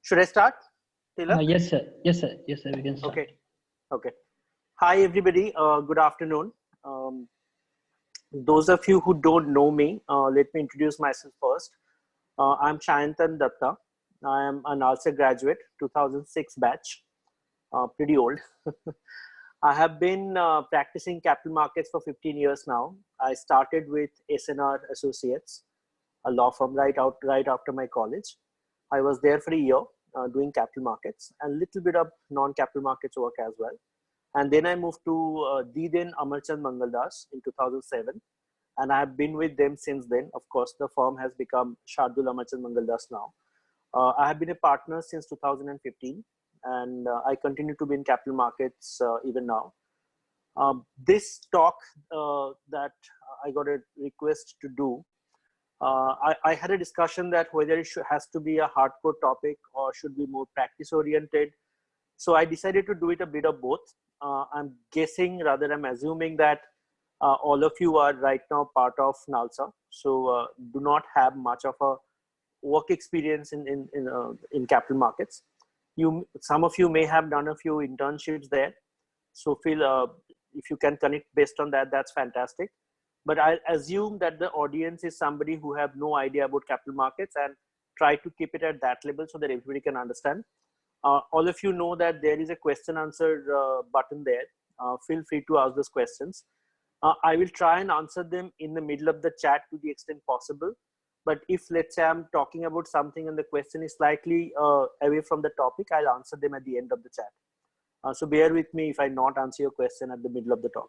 Should I start, Tilak? Yes, sir. Yes, sir. Yes, sir. We can start. Okay. Okay. Hi, everybody. Good afternoon. Those of you who don't know me, let me introduce myself first. I'm Shayantan Datta. I am an ALSA graduate, 2006 batch, pretty old. I have been practicing capital markets for 15 years now. I started with SNR Associates, a law firm right after my college. I was there for a year doing capital markets and little bit of non-capital markets work as well. And then I moved to the then Amarchand Mangaldas in 2007. And I have been with them since then. Of course, the firm has become Shardul Amarchand Mangaldas now. I have been a partner since 2015, and I continue to be in capital markets even now. This talk that I got a request to do, I had a discussion that whether it has to be a hardcore topic or should be more practice oriented. So I decided to do it a bit of both. I'm guessing, rather I'm assuming that all of you are right now part of NALSA. So do not have much of a work experience in capital markets. Some of you may have done a few internships there. So feel if you can connect based on that, that's fantastic. But I assume that the audience is somebody who have no idea about capital markets and try to keep it at that level so that everybody can understand. All of you know that there is a question answer button there. Feel free to ask those questions. I will try and answer them in the middle of the chat to the extent possible. But if let's say I'm talking about something and the question is slightly away from the topic, I'll answer them at the end of the chat. So bear with me if I not answer your question at the middle of the talk.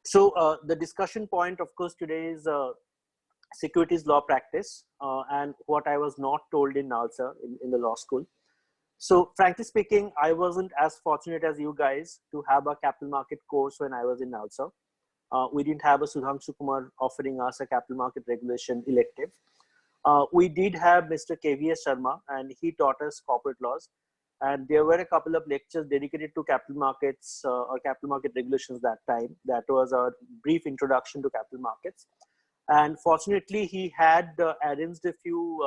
So the discussion point, of course, today is securities law practice and what I was not told in NALSA in the law school. So frankly speaking, I wasn't as fortunate as you guys to have a capital market course when I was in NALSA. We didn't have a Sudhanshu Kumar offering us a capital market regulation elective. We did have Mr. KVS Sharma, and he taught us corporate laws. And there were a couple of lectures dedicated to capital markets or capital market regulations that time. That was a brief introduction to capital markets. And fortunately, he had arranged a few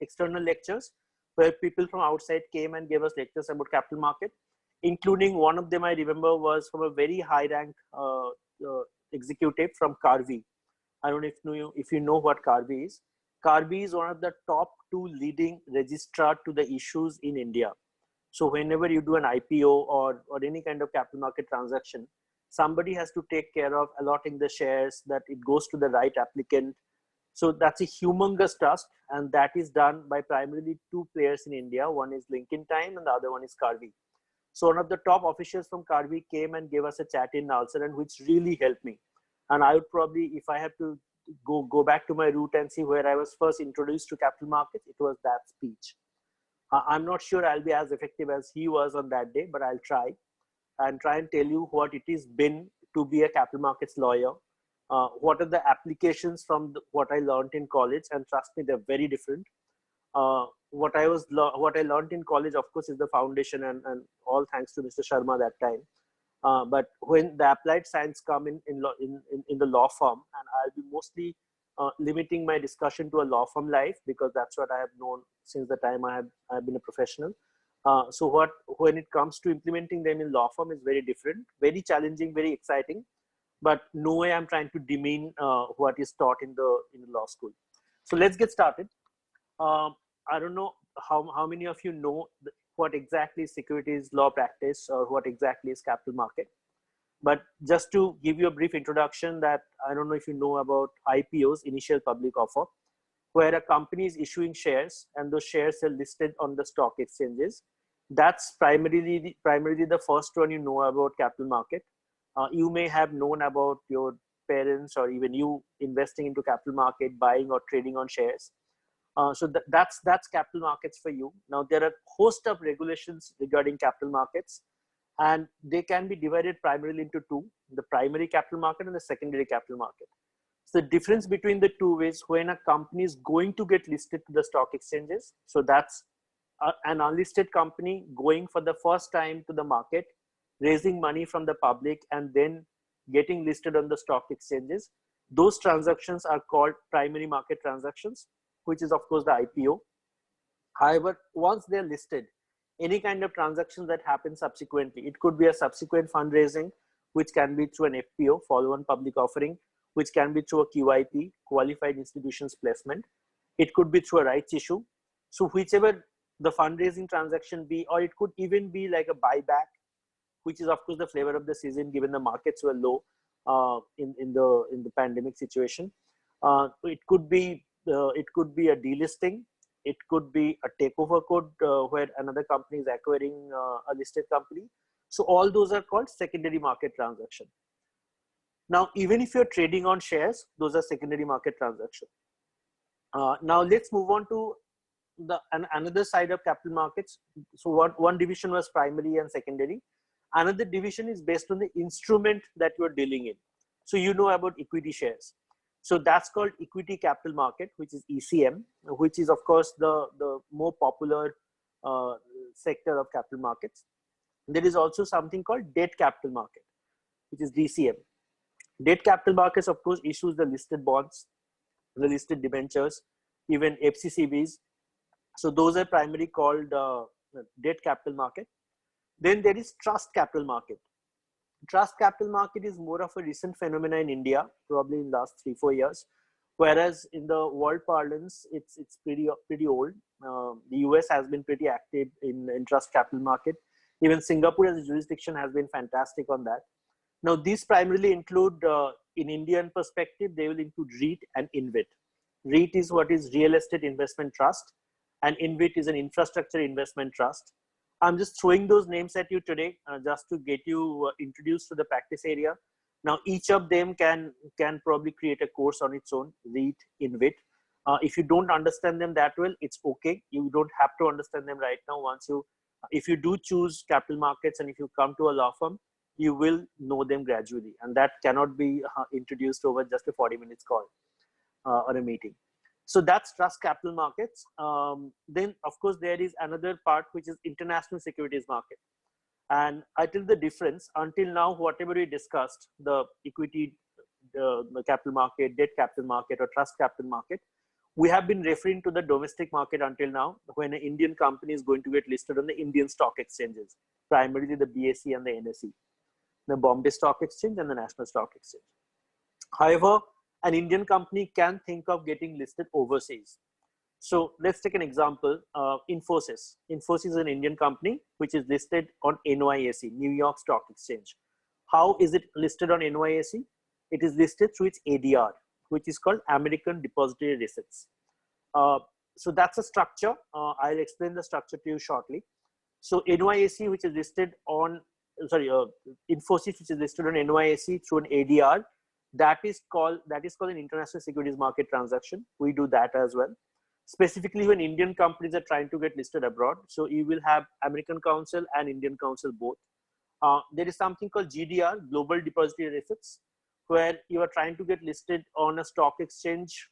external lectures where people from outside came and gave us lectures about capital market, including one of them I remember was from a very high rank executive from Karvi. I don't know if you know what Karvi is. Karvi is one of the top 2 leading registrar to the issues in India. So whenever you do an IPO or any kind of capital market transaction, somebody has to take care of allotting the shares, that it goes to the right applicant. So that's a humongous task, and that is done by primarily 2 players in India. One is Lincoln Time and the other one is Karvi. So one of the top officials from Karvi came and gave us a chat in NALSA, and which really helped me. And I would probably, if I have to go back to my root and see where I was first introduced to capital markets, it was that speech. I'm not sure I'll be as effective as he was on that day, but I'll try and tell you what it has been to be a capital markets lawyer. What are the applications from what I learned in college, and trust me, they're very different. What I learned in college, of course, is the foundation, and all thanks to Mr. Sharma that time. But when the applied science come in the law firm, and I'll be mostly limiting my discussion to a law firm life, because that's what I have known since the time I have been a professional. So when it comes to implementing them in law firm is very different, very challenging, very exciting. But no way I'm trying to demean what is taught in the law school. So let's get started. I don't know how many of you know what exactly is securities law practice or what exactly is capital market. But just to give you a brief introduction, that I don't know if you know about IPOs, initial public offer, where a company is issuing shares and those shares are listed on the stock exchanges. That's primarily the first one you know about capital market. You may have known about your parents or even you investing into capital market, buying or trading on shares. So that's capital markets for you. Now there are a host of regulations regarding capital markets, and they can be divided primarily into 2: the primary capital market and the secondary capital market. So the difference between the 2 is when a company is going to get listed to the stock exchanges. So that's an unlisted company going for the first time to the market, raising money from the public and then getting listed on the stock exchanges. Those transactions are called primary market transactions, which is of course the IPO. However, once they're listed, any kind of transaction that happens subsequently, it could be a subsequent fundraising, which can be through an FPO, follow-on public offering, which can be through a QIP, qualified institutions placement. It could be through a rights issue. So whichever the fundraising transaction be, or it could even be like a buyback, which is of course the flavor of the season given the markets were low in the pandemic situation. It could be a delisting. It could be a takeover code where another company is acquiring a listed company. So all those are called secondary market transaction. Now, even if you're trading on shares, those are secondary market transaction. Now let's move on to another side of capital markets. So one division was primary and secondary. Another division is based on the instrument that you're dealing in. So you know about equity shares. So that's called equity capital market, which is ECM, which is of course the more popular sector of capital markets. There is also something called debt capital market, which is DCM. Debt capital markets, of course, issues the listed bonds, the listed debentures, even FCCBs. So those are primarily called debt capital market. Then there is trust capital market. Trust capital market is more of a recent phenomenon in India, probably in the last 3-4 years, whereas in the world parlance, it's pretty old. The US has been pretty active in trust capital market. Even Singapore as a jurisdiction has been fantastic on that. Now, these primarily include, in Indian perspective, they will include REIT and InvIT. REIT is what is real estate investment trust, and InvIT is an infrastructure investment trust. I'm just throwing those names at you today just to get you introduced to the practice area. Now, each of them can probably create a course on its own, REIT, InvIT. If you don't understand them that well, it's okay. You don't have to understand them right now. If you do choose capital markets and if you come to a law firm, you will know them gradually. And that cannot be introduced over just a 40 minutes call or a meeting. So that's trust capital markets. Then, of course, there is another part, which is international securities market. And I tell the difference. Until now, whatever we discussed, the equity, the capital market, debt capital market, or trust capital market, we have been referring to the domestic market until now, when an Indian company is going to get listed on the Indian stock exchanges, primarily the BSE and the NSE, the Bombay Stock Exchange and the National Stock Exchange. However, an Indian company can think of getting listed overseas. So let's take an example, Infosys. Infosys is an Indian company which is listed on NYSE, New York Stock Exchange. How is it listed on NYSE? It is listed through its ADR, which is called American Depository Receipts. So that's a structure. I'll explain the structure to you shortly. So NYSE, which is listed on, Infosys, which is listed on NYSE through an ADR, that is called an international securities market transaction. We do that as well. Specifically, when Indian companies are trying to get listed abroad, so you will have American Council and Indian Council both. There is something called GDR, Global Depository Receipts, where you are trying to get listed on a stock exchange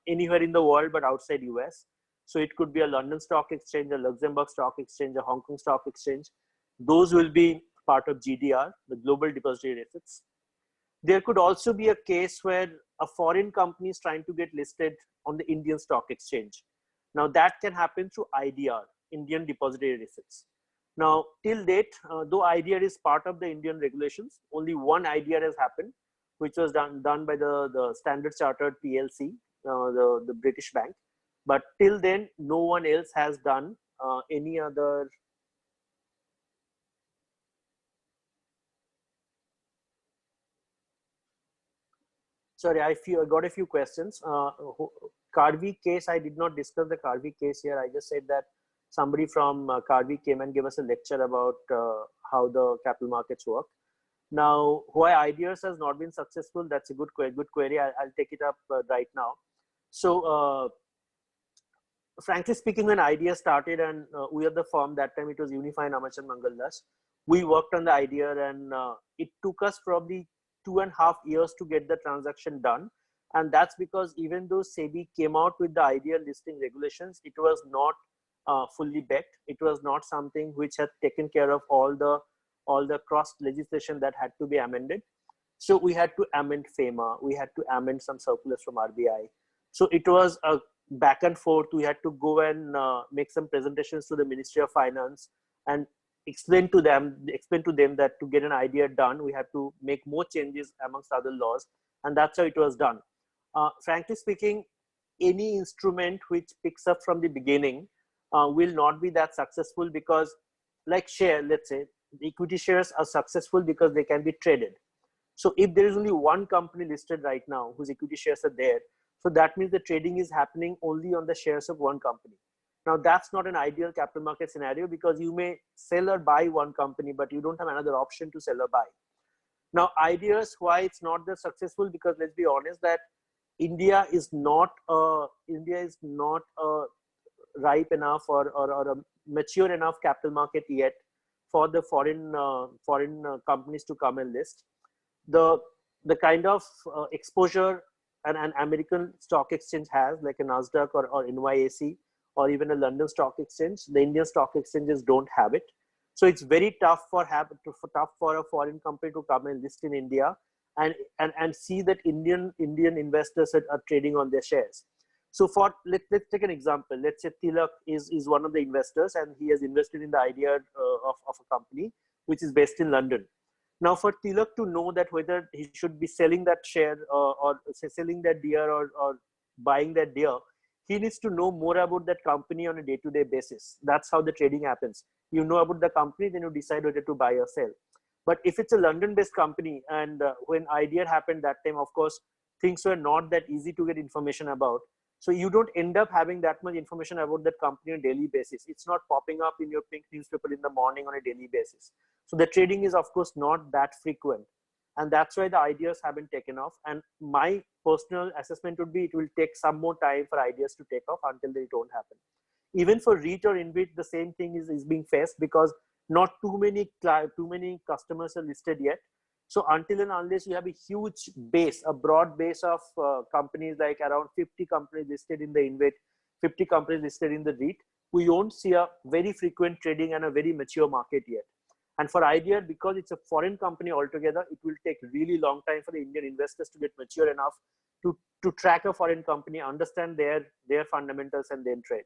anywhere in the world but outside US. So it could be a London Stock Exchange, a Luxembourg Stock Exchange, a Hong Kong Stock Exchange. Those will be part of GDR, the Global Depository Receipts. There could also be a case where a foreign company is trying to get listed on the Indian Stock Exchange. Now that can happen through IDR, Indian Depository Receipts. Now till date, though IDR is part of the Indian regulations, only one IDR has happened, which was done by the Standard Chartered PLC, the British bank. But till then, no one else has done any other. Sorry, I got a few questions. Karvy case, I did not discuss the Karvy case here. I just said that somebody from Karvy came and gave us a lecture about how the capital markets work. Now, why IDRs has not been successful, that's a good query. I'll take it up right now. So, frankly speaking, when IDR started and we are the firm, that time it was Unify Amachan Mangaldas. We worked on the IDR and it took us probably 2.5 years to get the transaction done. And that's because even though SEBI came out with the IDR listing regulations, it was not fully baked. It was not something which had taken care of all the cross legislation that had to be amended. So we had to amend FEMA. We had to amend some circulars from RBI. So it was a back and forth. We had to go and make some presentations to the Ministry of Finance and explain to them that to get an idea done, we have to make more changes amongst other laws, and that's how it was done. Frankly speaking, any instrument which picks up from the beginning will not be that successful, because like share, let's say the equity shares are successful because they can be traded. So if there is only one company listed right now whose equity shares are there, so that means the trading is happening only on the shares of one company. Now that's not an ideal capital market scenario, because you may sell or buy one company, but you don't have another option to sell or buy. Now ideas why it's not that successful, because let's be honest that India is not a ripe enough or a mature enough capital market yet for the foreign companies to come and list. The kind of exposure an American stock exchange has, like a Nasdaq or NYSE or even a London stock exchange, the Indian stock exchanges don't have it. So it's very tough for a foreign company to come and list in India and see that Indian investors are trading on their shares. So let's take an example. Let's say Tilak is one of the investors, and he has invested in the idea of a company which is based in London. Now for Tilak to know that whether he should be selling that share or selling that deer or buying that deer, he needs to know more about that company on a day-to-day basis. That's how the trading happens. You know about the company, then you decide whether to buy or sell. But if it's a London-based company, and when IDEA happened that time, of course, things were not that easy to get information about. So you don't end up having that much information about that company on a daily basis. It's not popping up in your pink newspaper in the morning on a daily basis. So the trading is, of course, not that frequent. And that's why the ideas haven't taken off. And my personal assessment would be it will take some more time for ideas to take off until they don't happen. Even for REIT or InvIT, the same thing is being faced, because not too many customers are listed yet. So until and unless you have a huge base, a broad base of companies, like around 50 companies listed in the InvIT, 50 companies listed in the REIT, we won't see a very frequent trading and a very mature market yet. And for IDEA, because it's a foreign company altogether, it will take really long time for the Indian investors to get mature enough to track a foreign company, understand their fundamentals, and then trade.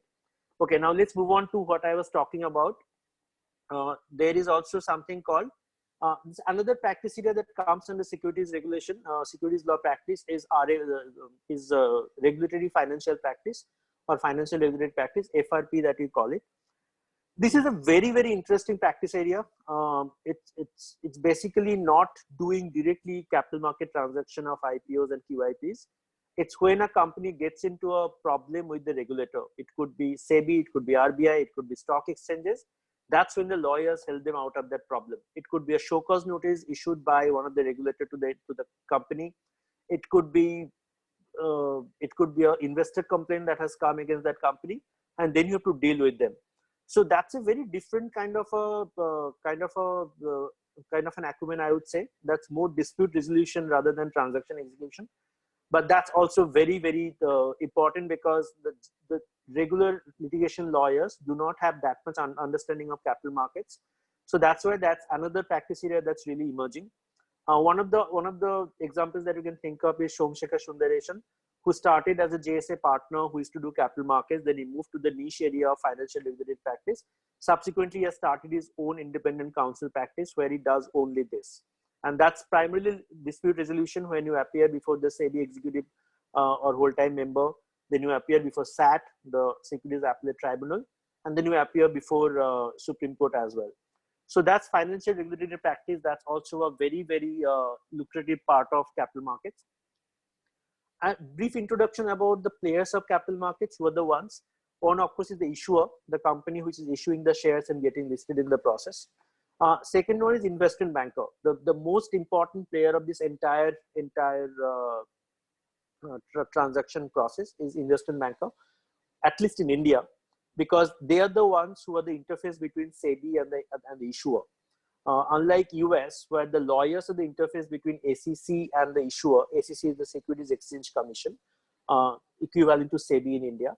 Okay, now let's move on to what I was talking about. There is also something called another practice area that comes under securities regulation, securities law practice is regulatory financial practice or financial regulatory practice, FRP that we call it. This is a very, very interesting practice area. It's basically not doing directly capital market transaction of IPOs and QIPs. It's when a company gets into a problem with the regulator. It could be SEBI, it could be RBI, it could be stock exchanges. That's when the lawyers help them out of that problem. It could be a show cause notice issued by one of the regulator to the company. It could be an investor complaint that has come against that company, and then you have to deal with them. So that's a very different kind of an acumen, I would say. That's more dispute resolution rather than transaction execution. But that's also very, very important, because the regular litigation lawyers do not have that much understanding of capital markets. So that's why that's another practice area that's really emerging. One of the examples that you can think of is Somsekhar Sundaresan, who started as a JSA partner who used to do capital markets. Then he moved to the niche area of financial regulatory practice. Subsequently, he has started his own independent counsel practice where he does only this. And that's primarily dispute resolution when you appear before the SEBI executive or whole-time member. Then you appear before SAT, the Securities Appellate Tribunal, and then you appear before Supreme Court as well. So that's financial regulatory practice. That's also a very, very lucrative part of capital markets. A brief introduction about the players of capital markets. Who are the ones? One, of course, is the issuer, the company which is issuing the shares and getting listed in the process. Second one is investment banker. The most important player of this entire transaction process is investment banker, at least in India, because they are the ones who are the interface between SEBI and the issuer. Unlike US, where the lawyers are the interface between SEC and the issuer. SEC is the Securities Exchange Commission, equivalent to SEBI in India.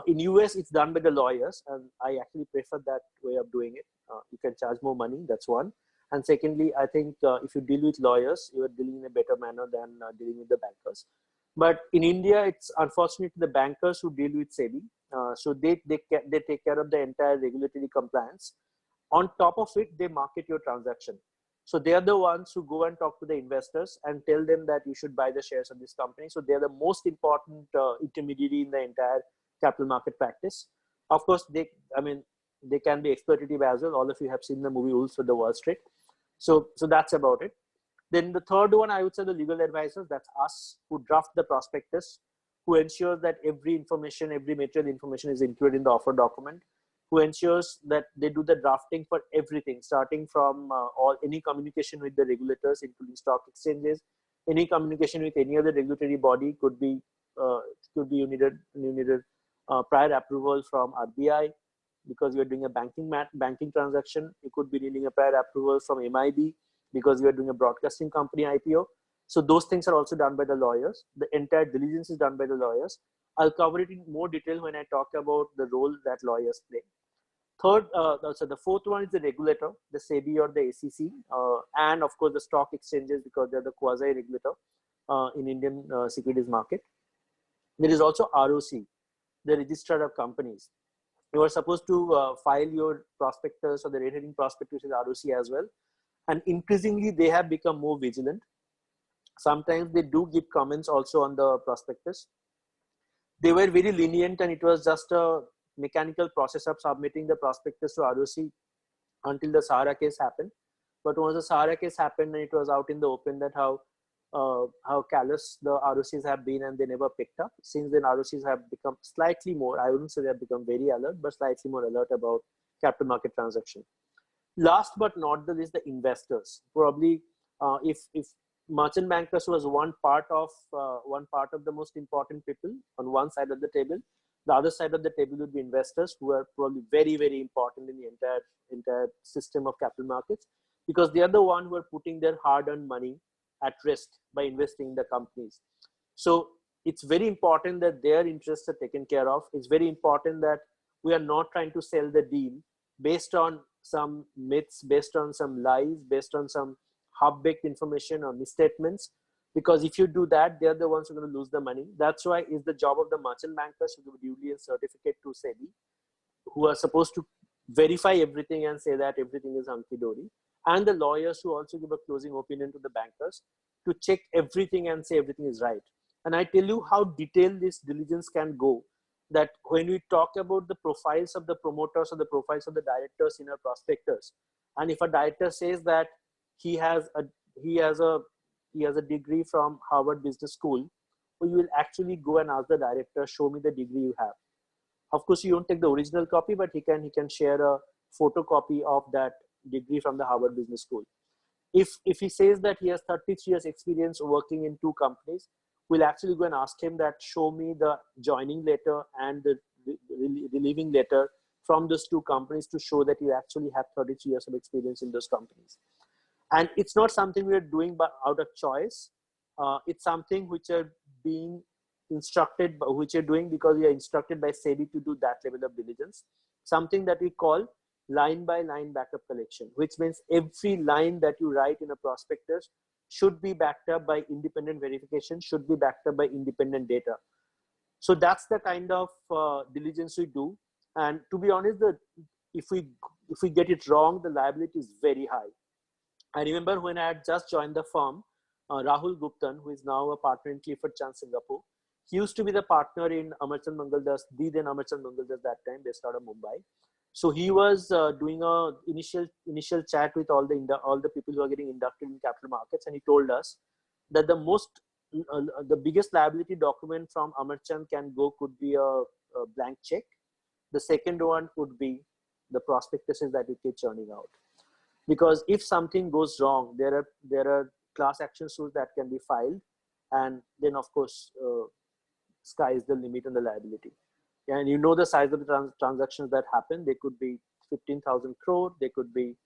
In US, it's done by the lawyers, and I actually prefer that way of doing it. You can charge more money, that's one. And secondly, I think if you deal with lawyers, you are dealing in a better manner than dealing with the bankers. But in India, it's unfortunately the bankers who deal with SEBI. So they take care of the entire regulatory compliance. On top of it, they market your transaction. So they are the ones who go and talk to the investors and tell them that you should buy the shares of this company. So they are the most important intermediary in the entire capital market practice. Of course, they can be exploitative as well. All of you have seen the movie Wolves of the Wall Street. So that's about it. Then the third one, I would say the legal advisors, that's us, who draft the prospectus, who ensures that every information, every material information is included in the offer document, who ensures that they do the drafting for everything, starting from any communication with the regulators, including stock exchanges, any communication with any other regulatory body. You needed prior approval from RBI because you are doing a banking transaction. You could be needing a prior approval from MIB because you are doing a broadcasting company IPO. So those things are also done by the lawyers. The entire diligence is done by the lawyers. I'll cover it in more detail when I talk about the role that lawyers play. The fourth one is the regulator, the SEBI or the SEC, and of course the stock exchanges, because they're the quasi-regulator in Indian securities market. There is also ROC, the registrar of companies. You are supposed to file your prospectus or the rating prospectus with ROC as well. And increasingly, they have become more vigilant. Sometimes they do give comments also on the prospectus. They were very lenient, and it was just a mechanical process of submitting the prospectus to ROC until the Sahara case happened. But once the Sahara case happened and it was out in the open that how callous the ROCs have been, and they never picked up. Since then, ROCs have become slightly more, I wouldn't say they have become very alert, but slightly more alert about capital market transaction. Last but not the least, the investors. Probably, if merchant bankers was one part of the most important people on one side of the table, the other side of the table would be investors, who are probably very, very important in the entire system of capital markets, because they are the one who are putting their hard-earned money at risk by investing in the companies. So it's very important that their interests are taken care of. It's very important that we are not trying to sell the deal based on some myths, based on some lies, based on some half-baked information or misstatements. Because if you do that, they're the ones who are going to lose the money. That's why it's the job of the merchant bankers to give duly a certificate to SEBI, who are supposed to verify everything and say that everything is hunky-dory. And the lawyers who also give a closing opinion to the bankers to check everything and say everything is right. And I tell you how detailed this diligence can go, that when we talk about the profiles of the promoters or the profiles of the directors in our prospectus, and if a director says that he has a degree from Harvard Business School, you will actually go and ask the director, show me the degree you have. Of course, you don't take the original copy, but he can share a photocopy of that degree from the Harvard Business School. If he says that he has 33 years experience working in 2 companies, we'll actually go and ask him that, show me the joining letter and the relieving letter from those 2 companies to show that you actually have 33 years of experience in those companies. And it's not something we are doing out of choice. It's something which are being instructed, which are doing because we are instructed by SEBI to do that level of diligence. Something that we call line by line backup collection, which means every line that you write in a prospectus should be backed up by independent verification, should be backed up by independent data. So that's the kind of diligence we do. And to be honest, if we get it wrong, the liability is very high. I remember when I had just joined the firm, Rahul Guptan, who is now a partner in Clifford Chance Singapore, he used to be the partner in Amarchand Mangaldas, the then Amarchand Mangaldas that time, based out of Mumbai. So he was doing a initial chat with all the people who are getting inducted in capital markets, and he told us that the biggest liability document from Amarchand could be a blank check. The second one would be the prospectuses that we keep churning out. Because if something goes wrong, there are class action suits that can be filed, and then of course sky is the limit on the liability. And you know the size of the transactions that happen. They could be 15,000 crore, they could be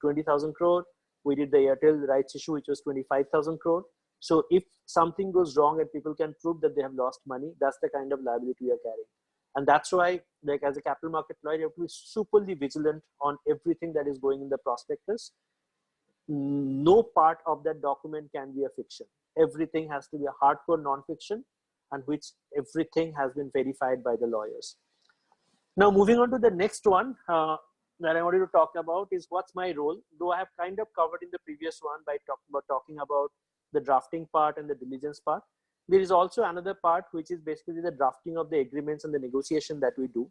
20,000 crore. We did the Airtel rights issue, which was 25,000 crore. So if something goes wrong and people can prove that they have lost money, that's the kind of liability we are carrying. And that's why, like, as a capital market lawyer, you have to be superly vigilant on everything that is going in the prospectus. No part of that document can be a fiction. everything has to be a hardcore non-fiction, and which everything has been verified by the lawyers. Now, moving on to the next one that I wanted to talk about is what's my role, though I have kind of covered in the previous one by talking about the drafting part and the diligence part. There is also another part, which is basically the drafting of the agreements and the negotiation that we do.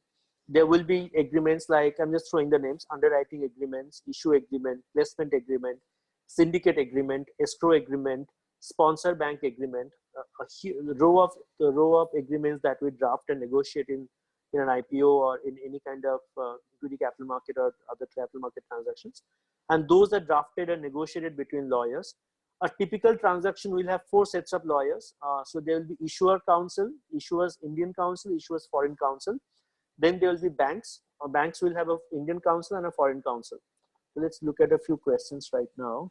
There will be agreements like, I'm just throwing the names, underwriting agreements, issue agreement, placement agreement, syndicate agreement, escrow agreement, sponsor bank agreement, a row of agreements that we draft and negotiate in an IPO or in any kind of equity capital market or other capital market transactions. And those are drafted and negotiated between lawyers. A typical transaction will have 4 sets of lawyers. So there will be issuer counsel, issuers Indian counsel, issuers foreign counsel. Then there will be banks. Banks will have an Indian counsel and a foreign counsel. So let's look at a few questions right now.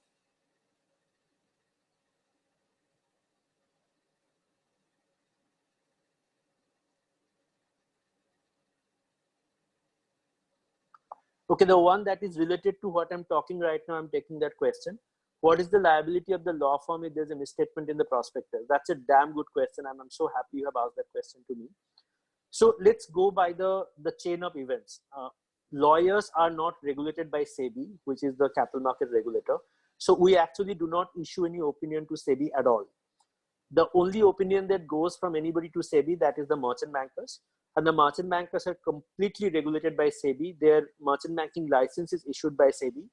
Okay, the one that is related to what I'm talking right now, I'm taking that question. What is the liability of the law firm if there's a misstatement in the prospectus? That's a damn good question, and I'm so happy you have asked that question to me. So let's go by the chain of events. Lawyers are not regulated by SEBI, which is the capital market regulator. So we actually do not issue any opinion to SEBI at all. The only opinion that goes from anybody to SEBI, that is the merchant bankers. And the merchant bankers are completely regulated by SEBI. Their merchant banking license is issued by SEBI.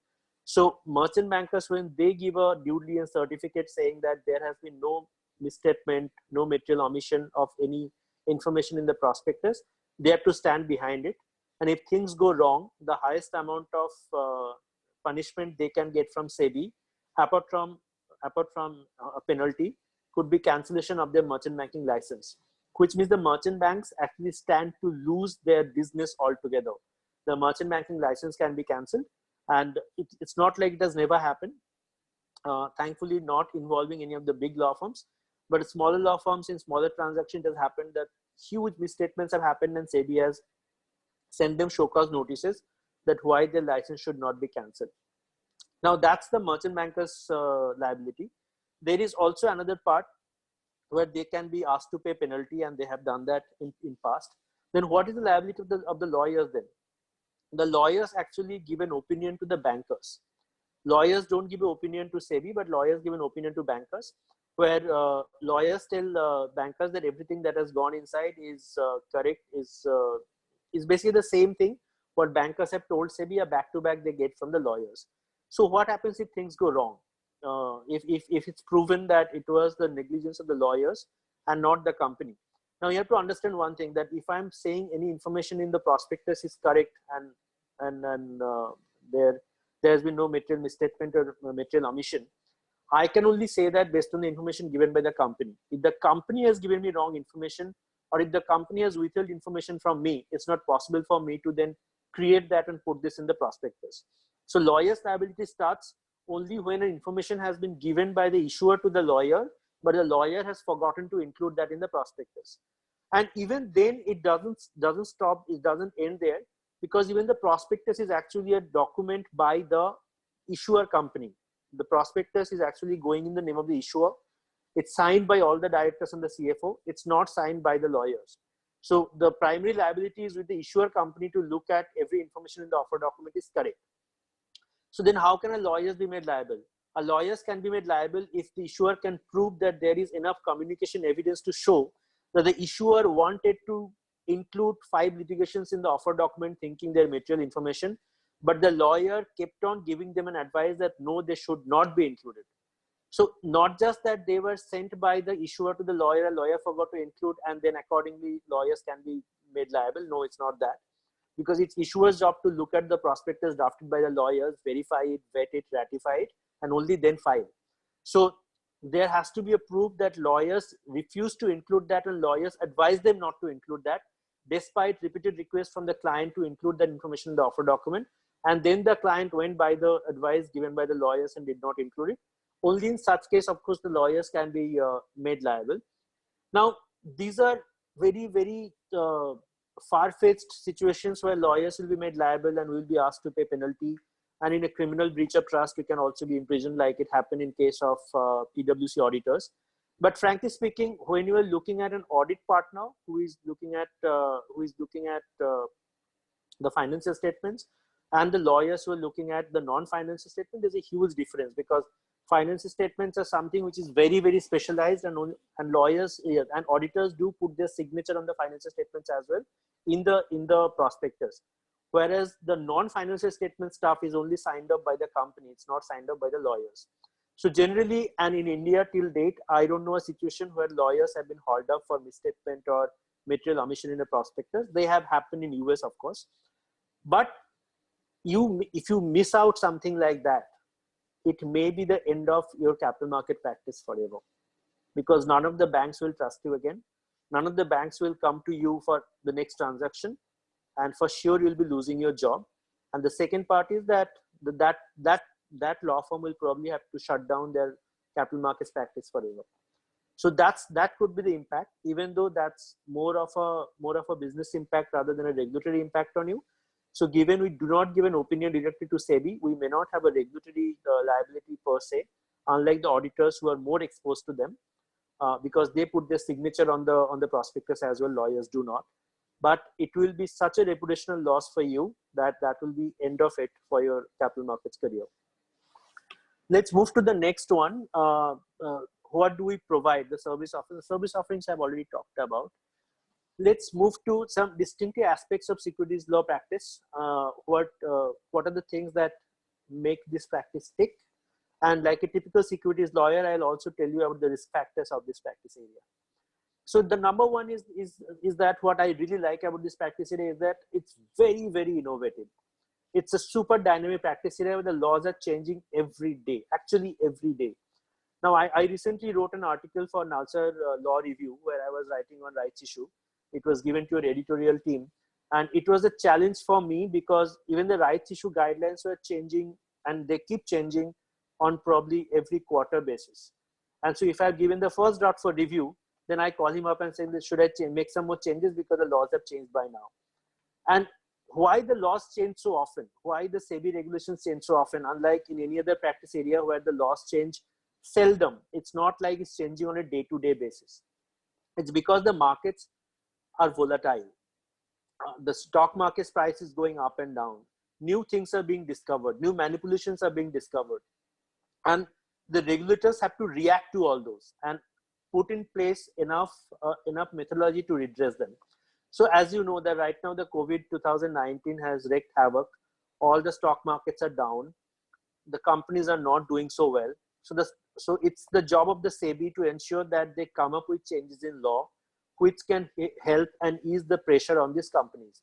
So merchant bankers, when they give a due diligence certificate saying that there has been no misstatement, no material omission of any information in the prospectus, they have to stand behind it. And if things go wrong, the highest amount of punishment they can get from SEBI, apart from a penalty, could be cancellation of their merchant banking license, which means the merchant banks actually stand to lose their business altogether. The merchant banking license can be cancelled, and it's not like it has never happened. Thankfully, not involving any of the big law firms, but smaller law firms in smaller transactions, it has happened that huge misstatements have happened, and SEBI has sent them show cause notices that why their license should not be cancelled. Now, that's the merchant bankers' liability. There is also another part where they can be asked to pay penalty, and they have done that in past. Then what is the liability of the lawyers then? The lawyers actually give an opinion to the bankers. Lawyers don't give an opinion to SEBI, but lawyers give an opinion to bankers, where lawyers tell bankers that everything that has gone inside is correct, is basically the same thing what bankers have told SEBI, a back-to-back they get from the lawyers. So what happens if things go wrong? If it's proven that it was the negligence of the lawyers and not the company. Now you have to understand one thing, that if I'm saying any information in the prospectus is correct and there has been no material misstatement or material omission, I can only say that based on the information given by the company. If the company has given me wrong information, or if the company has withheld information from me, it's not possible for me to then create that and put this in the prospectus. So lawyer's liability starts only when an information has been given by the issuer to the lawyer, but the lawyer has forgotten to include that in the prospectus. And even then it doesn't stop, it doesn't end there, because even the prospectus is actually a document by the issuer company. The prospectus is actually going in the name of the issuer. It's signed by all the directors and the CFO. It's not signed by the lawyers. So the primary liability is with the issuer company to look at every information in the offer document is correct. So then how can a lawyer be made liable? A lawyer can be made liable if the issuer can prove that there is enough communication evidence to show that the issuer wanted to include 5 litigations in the offer document thinking their material information, but the lawyer kept on giving them an advice that no, they should not be included. So not just that they were sent by the issuer to the lawyer, a lawyer forgot to include, and then accordingly lawyers can be made liable. No, it's not that. Because it's issuer's job to look at the prospectus drafted by the lawyers, verify it, vet it, ratify it, and only then file. So there has to be a proof that lawyers refuse to include that and lawyers advise them not to include that, despite repeated requests from the client to include that information in the offer document. And then the client went by the advice given by the lawyers and did not include it. Only in such case, of course, the lawyers can be made liable. Now, these are very, very far-fetched situations where lawyers will be made liable and will be asked to pay penalty. And in a criminal breach of trust, we can also be imprisoned, like it happened in case of PwC auditors. But frankly speaking, when you are looking at an audit partner who is looking at the financial statements, and the lawyers who are looking at the non-financial statement, there's a huge difference, because financial statements are something which is very, very specialized, and lawyers and auditors do put their signature on the financial statements as well in the prospectus. Whereas the non-financial statement stuff is only signed up by the company, it's not signed up by the lawyers. So generally, and in India till date, I don't know a situation where lawyers have been hauled up for misstatement or material omission in the prospectus. They have happened in US, of course. But if you miss out something like that, it may be the end of your capital market practice forever, because none of the banks will trust you again. None of the banks will come to you for the next transaction, and for sure you'll be losing your job. And the second part is that that law firm will probably have to shut down their capital markets practice forever. So that could be the impact, even though that's more of a business impact rather than a regulatory impact on you. So given we do not give an opinion directly to SEBI, we may not have a regulatory liability per se, unlike the auditors who are more exposed to them, because they put their signature on the prospectus as well. Lawyers do not. But it will be such a reputational loss for you that will be end of it for your capital markets career. Let's move to the next one. What do we provide? The service offerings. The service offerings I've already talked about. Let's move to some distinctive aspects of securities law practice. What are the things that make this practice tick? And like a typical securities lawyer, I'll also tell you about the risk factors of this practice area. So the number one is that what I really like about this practice area is that it's very, very innovative. It's a super dynamic practice area where the laws are changing every day, actually every day. Now, I recently wrote an article for Nalsar Law Review where I was writing on rights issue. It was given to an editorial team. And it was a challenge for me because even the rights issue guidelines were changing, and they keep changing on probably every quarter basis. And so if I've given the first draft for review, then I call him up and say, should I make some more changes because the laws have changed by now? And why the laws change so often? Why the SEBI regulations change so often? Unlike in any other practice area where the laws change seldom. It's not like it's changing on a day-to-day basis. It's because the markets are volatile. The stock market's price is going up and down. New things are being discovered. New manipulations are being discovered. And the regulators have to react to all those and put in place enough methodology to redress them. So as you know that right now the COVID 2019 has wreaked havoc. All the stock markets are down. The companies are not doing so well. So it's the job of the SEBI to ensure that they come up with changes in law which can help and ease the pressure on these companies.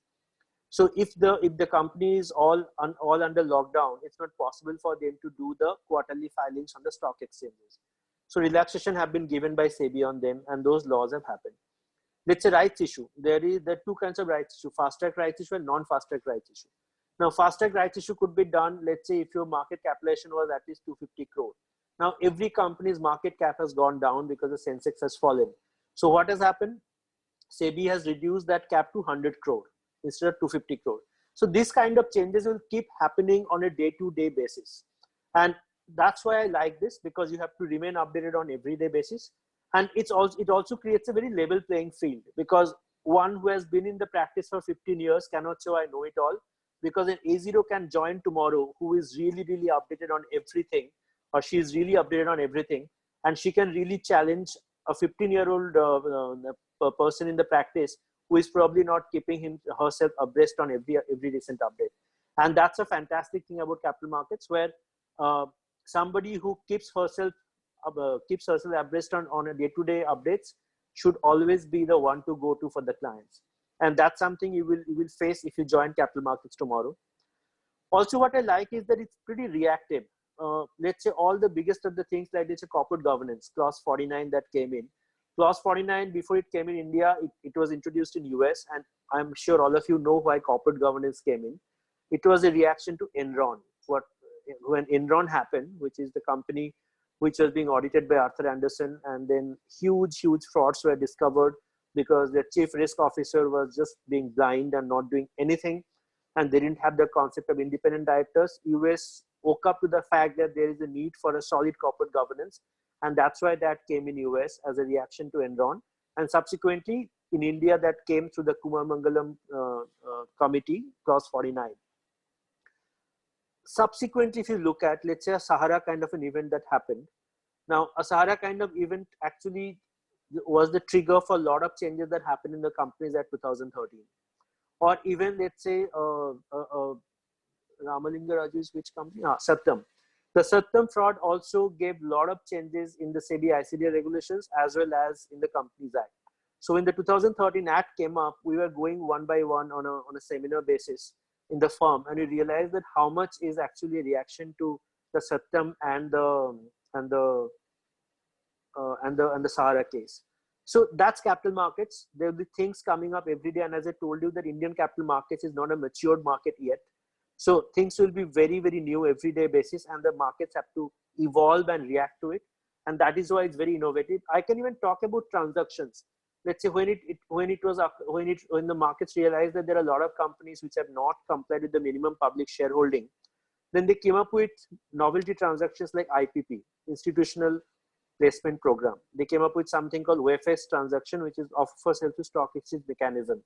So if the company is all under lockdown, it's not possible for them to do the quarterly filings on the stock exchanges. So relaxation have been given by SEBI on them, and those laws have happened. Let's say rights issue. There are two kinds of rights issue: fast track rights issue and non-fast track rights issue. Now, fast track rights issue could be done, let's say, if your market capitalization was at least 250 crore. Now, every company's market cap has gone down because the Sensex has fallen. So what has happened? SEBI has reduced that cap to 100 crore instead of 250 crore. So this kind of changes will keep happening on a day-to-day basis. And that's why I like this, because you have to remain updated on everyday basis. And it also creates a very level playing field, because one who has been in the practice for 15 years cannot say I know it all, because an A0 can join tomorrow who is really, really updated on everything, or she is really updated on everything, and she can really challenge a 15-year-old person in the practice who is probably not keeping herself abreast on every recent update. And that's a fantastic thing about capital markets, where somebody who keeps herself abreast on a day-to-day updates should always be the one to go to for the clients. And that's something you will face if you join capital markets tomorrow. Also, what I like is that it's pretty reactive. Let's say all the biggest of the things, like it's a corporate governance, clause 49 that came in. Clause 49, before it came in India, it was introduced in US, and I'm sure all of you know why corporate governance came in. It was a reaction to Enron. When Enron happened, which is the company which was being audited by Arthur Andersen, and then huge frauds were discovered because the chief risk officer was just being blind and not doing anything, and they didn't have the concept of independent directors. US woke up to the fact that there is a need for a solid corporate governance, And that's why that came in US as a reaction to Enron. And subsequently in India, that came through the Kumar Mangalam committee, clause 49. Subsequently, if you look at, let's say, a Sahara kind of an event that happened. Now, a Sahara kind of event actually was the trigger for a lot of changes that happened in the companies at 2013. Or even, let's say, Ramalinga Raju's which company? Satyam. The Satyam fraud also gave a lot of changes in the SEBI ICD regulations as well as in the Companies Act. So when the 2013 Act came up, we were going one by one on a seminar basis in the firm, and we realized that how much is actually a reaction to the Satyam and the Sahara case. So that's capital markets. There will be things coming up every day, and as I told you, that Indian capital markets is not a matured market yet. So things will be very, very new every day basis, and the markets have to evolve and react to it. And that is why it's very innovative. I can even talk about transactions. Let's say when the markets realized that there are a lot of companies which have not complied with the minimum public shareholding, then they came up with novelty transactions like IPP, Institutional Placement Program. They came up with something called OFS transaction, which is offer for sale to stock exchange mechanism.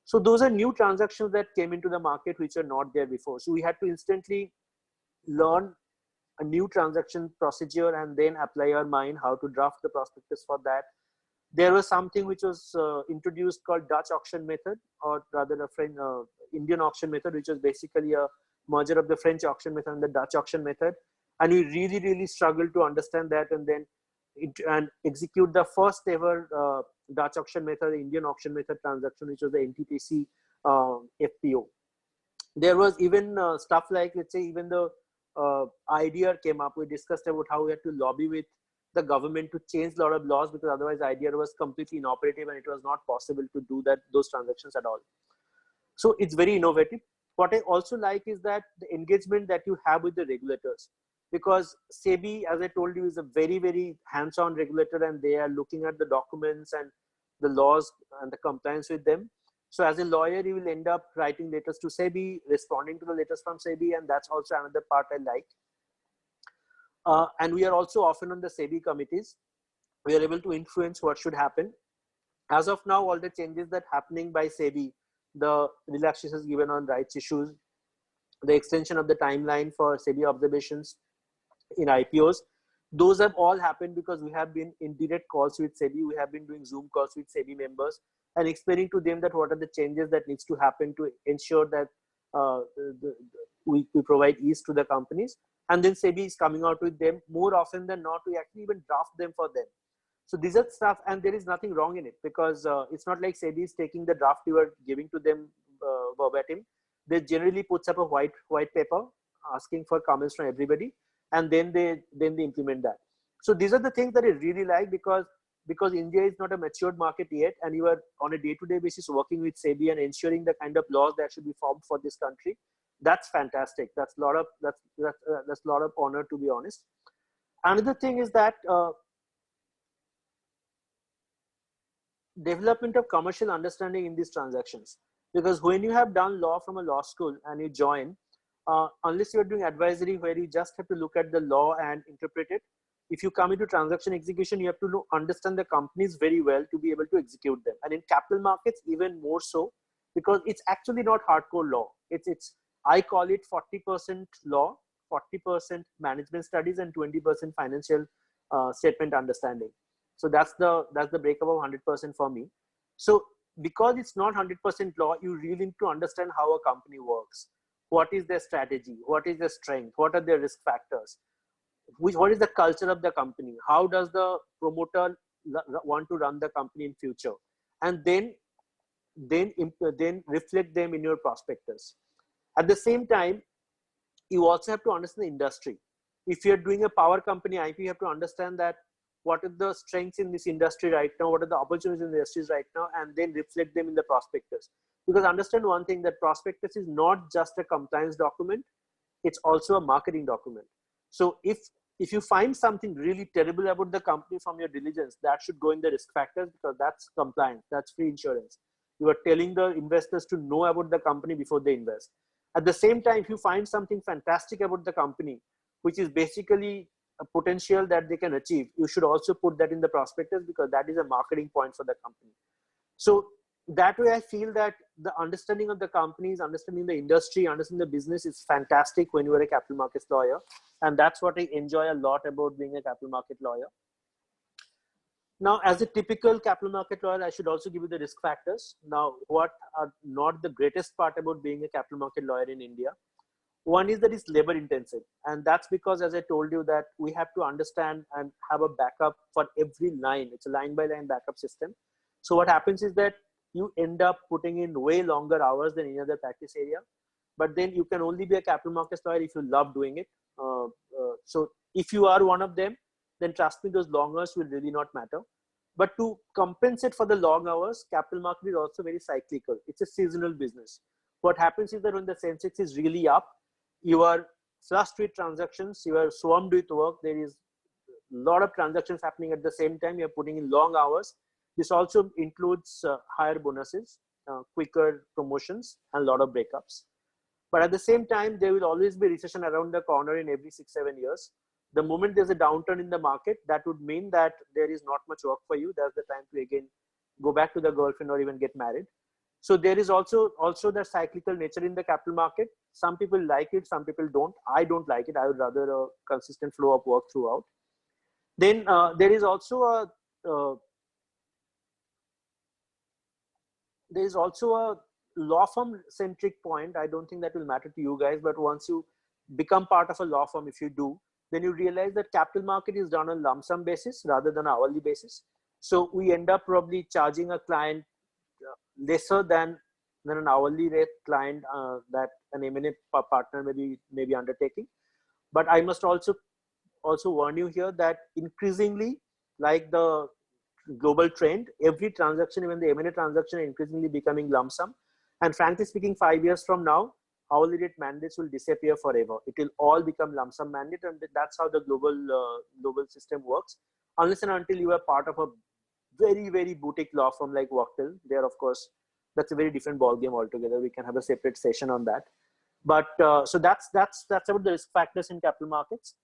So those are new transactions that came into the market which are not there before. So we had to instantly learn a new transaction procedure and then apply our mind how to draft the prospectus for that. There was something which was introduced called Dutch auction method, or rather a French, Indian auction method, which was basically a merger of the French auction method and the Dutch auction method. And we really, really struggled to understand that and then execute the first ever Dutch auction method, Indian auction method transaction, which was the NTPC FPO. There was even stuff like, let's say, even the IDR came up. We discussed about how we had to lobby with the government to change a lot of laws, because otherwise IDR was completely inoperative and it was not possible to do those transactions at all. So it's very innovative. What I also like is that the engagement that you have with the regulators, because SEBI, as I told you, is a very, very hands-on regulator, and they are looking at the documents and the laws and the compliance with them. So as a lawyer, you will end up writing letters to SEBI, responding to the letters from SEBI, and that's also another part I like. And we are also often on the SEBI committees. We are able to influence what should happen. As of now, all the changes that are happening by SEBI, the relaxations given on rights issues, the extension of the timeline for SEBI observations in IPOs, those have all happened because we have been in direct calls with SEBI. We have been doing Zoom calls with SEBI members and explaining to them that what are the changes that needs to happen to ensure that we provide ease to the companies. And then SEBI is coming out with them more often than not. We actually even draft them for them. So these are stuff, and there is nothing wrong in it, because it's not like SEBI is taking the draft you are giving to them verbatim. They generally puts up a white paper asking for comments from everybody, and then they implement that. So these are the things that I really like, because India is not a matured market yet, and you are on a day-to-day basis working with SEBI and ensuring the kind of laws that should be formed for this country. That's fantastic. That's a lot of honor, to be honest. Another thing is that development of commercial understanding in these transactions, because when you have done law from a law school and you join, unless you're doing advisory where you just have to look at the law and interpret it, if you come into transaction execution, you have to understand the companies very well to be able to execute them. And in capital markets, even more so, because it's actually not hardcore law. I call it 40% law, 40% management studies, and 20% financial statement understanding. So that's the breakup of 100% for me. So because it's not 100% law, you really need to understand how a company works. What is their strategy? What is their strength? What are their risk factors? What is the culture of the company? How does the promoter want to run the company in future? And then reflect them in your prospectus. At the same time, you also have to understand the industry. If you're doing a power company IP, you have to understand that what are the strengths in this industry right now, what are the opportunities in the industries right now, and then reflect them in the prospectus. Because understand one thing, that prospectus is not just a compliance document, it's also a marketing document. So if you find something really terrible about the company from your diligence, that should go in the risk factors, because that's compliance, that's free insurance. You are telling the investors to know about the company before they invest. At the same time, if you find something fantastic about the company, which is basically potential that they can achieve, you should also put that in the prospectus, because that is a marketing point for the company. So that way, I feel that the understanding of the companies, understanding the industry, understanding the business is fantastic when you are a capital markets lawyer. And that's what I enjoy a lot about being a capital market lawyer. Now, as a typical capital market lawyer, I should also give you the risk factors. Now, what are not the greatest part about being a capital market lawyer in India? One is that it's labor intensive. And that's because, as I told you, that we have to understand and have a backup for every line. It's a line by line backup system. So what happens is that you end up putting in way longer hours than any other practice area. But then you can only be a capital markets lawyer if you love doing it. So if you are one of them, then trust me, those long hours will really not matter. But to compensate for the long hours, capital market is also very cyclical. It's a seasonal business. What happens is that when the Sensex is really up, you are flushed with transactions, you are swarmed with work. There is a lot of transactions happening at the same time. You're putting in long hours. This also includes higher bonuses, quicker promotions, and a lot of breakups. But at the same time, there will always be recession around the corner in every 6-7 years. The moment there's a downturn in the market, that would mean that there is not much work for you. That's the time to again go back to the girlfriend or even get married. So there is also the cyclical nature in the capital market. Some people like it, some people don't. I don't like it. I would rather a consistent flow of work throughout. Then there is also a law firm centric point. I don't think that will matter to you guys, but once you become part of a law firm, if you do, then you realize that capital market is done on lump sum basis rather than hourly basis. So we end up probably charging a client lesser than an hourly rate client that an M&A partner may be undertaking. But I must also warn you here that increasingly, like the global trend, every transaction, even the M&A transaction, increasingly becoming lump sum. And frankly speaking, 5 years from now, hourly rate mandates will disappear forever. It will all become lump sum mandate, and that's how the global system works. Unless and until you are part of a very, very boutique law firm like Wachtell, there, of course, that's a very different ball game altogether. We can have a separate session on that. But so that's about the risk factors in capital markets.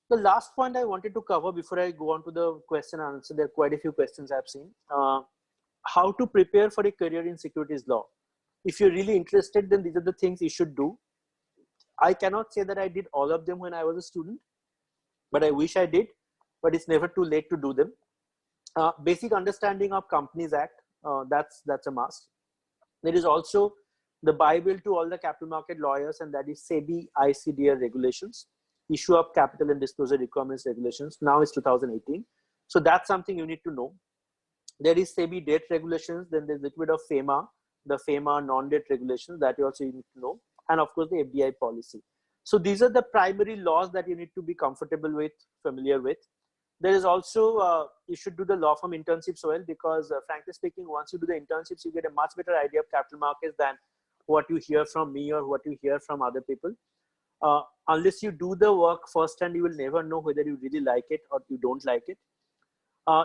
The last point I wanted to cover before I go on to the question and answer, there are quite a few questions I've seen. How to prepare for a career in securities law. If you're really interested, then these are the things you should do. I cannot say that I did all of them when I was a student, but I wish I did, but it's never too late to do them. Basic understanding of Companies Act, that's a must. There is also the Bible to all the capital market lawyers, and that is SEBI ICDR regulations. Issue of capital and disclosure requirements regulations. Now it's 2018. So that's something you need to know. There is SEBI debt regulations. Then there's a little bit of FEMA, the FEMA non-debt regulations that you also need to know. And of course, the FDI policy. So these are the primary laws that you need to be comfortable with, familiar with. There is also, you should do the law firm internships well, because frankly speaking, once you do the internships, you get a much better idea of capital markets than what you hear from me or what you hear from other people. Unless you do the work firsthand, you will never know whether you really like it or you don't like it.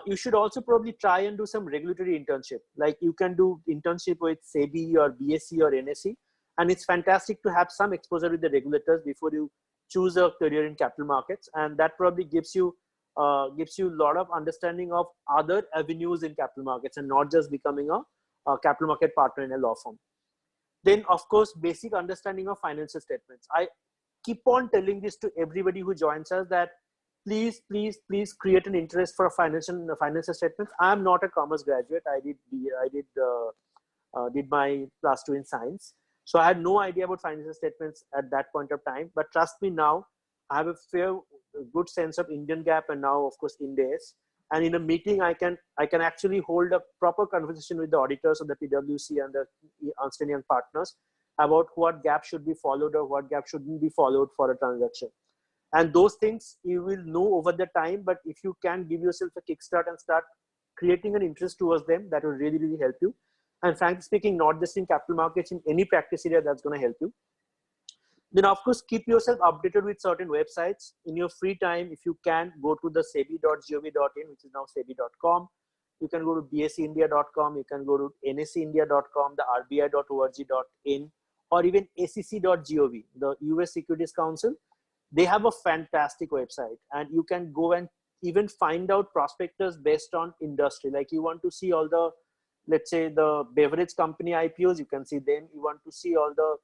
You should also probably try and do some regulatory internship. Like you can do internship with SEBI or BSE or NSE. And it's fantastic to have some exposure with the regulators before you choose a career in capital markets. And that probably gives you a lot of understanding of other avenues in capital markets and not just becoming a capital market partner in a law firm. Then, of course, basic understanding of financial statements. I keep on telling this to everybody who joins us that please create an interest for financial statements. I am not a commerce graduate. I did my +2 in science. So I had no idea about financial statements at that point of time. But trust me, now I have a good sense of Indian GAAP and now, of course, Ind AS. And in a meeting, I can actually hold a proper conversation with the auditors of the PwC and the Ernst & Young partners about what GAAP should be followed or what GAAP shouldn't be followed for a transaction. And those things you will know over the time, but if you can give yourself a kickstart and start creating an interest towards them, that will really, really help you. And frankly speaking, not just in capital markets, in any practice area, that's going to help you. Then, of course, keep yourself updated with certain websites. In your free time, if you can, go to the sebi.gov.in, which is now sebi.com. You can go to bseindia.com, you can go to nseindia.com, the rbi.org.in, or even acc.gov, the US Securities Council. They have a fantastic website, and you can go and even find out prospectus based on industry. Like you want to see all the, let's say, the beverage company IPOs, you can see them. You want to see all the